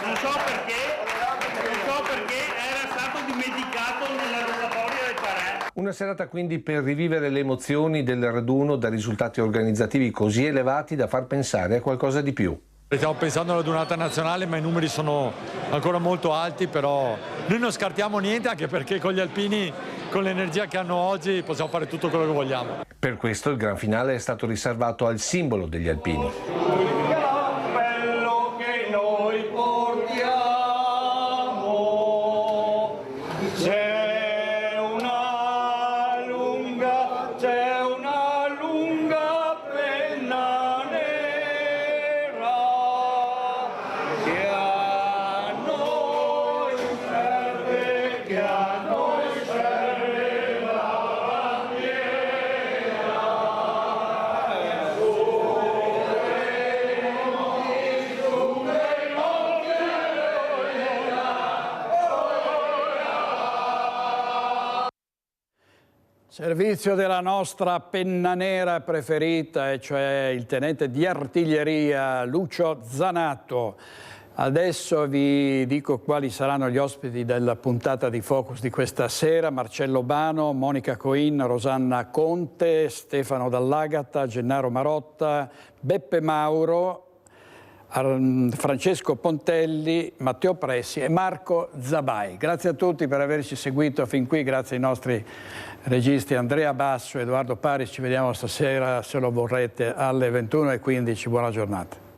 non so perché era stato dimenticato nella rotatoria del Parè. Una serata quindi per rivivere le emozioni del raduno da risultati organizzativi così elevati da far pensare a qualcosa di più. Stiamo pensando alla Dunata nazionale, ma i numeri sono ancora molto alti, però noi non scartiamo niente, anche perché con gli alpini, con l'energia che hanno oggi, possiamo fare tutto quello che vogliamo. Per questo il gran finale è stato riservato al simbolo degli alpini. Servizio della nostra penna nera preferita, e cioè il tenente di artiglieria Lucio Zanato. Adesso vi dico quali saranno gli ospiti della puntata di Focus di questa sera: Marcello Bano, Monica Coin, Rosanna Conte, Stefano Dall'Agata, Gennaro Marotta, Beppe Mauro, Francesco Pontelli, Matteo Pressi e Marco Zabai. Grazie a tutti per averci seguito fin qui, grazie ai nostri registi Andrea Basso e Edoardo Paris. Ci vediamo stasera, se lo vorrete, alle 21:15. Buona giornata.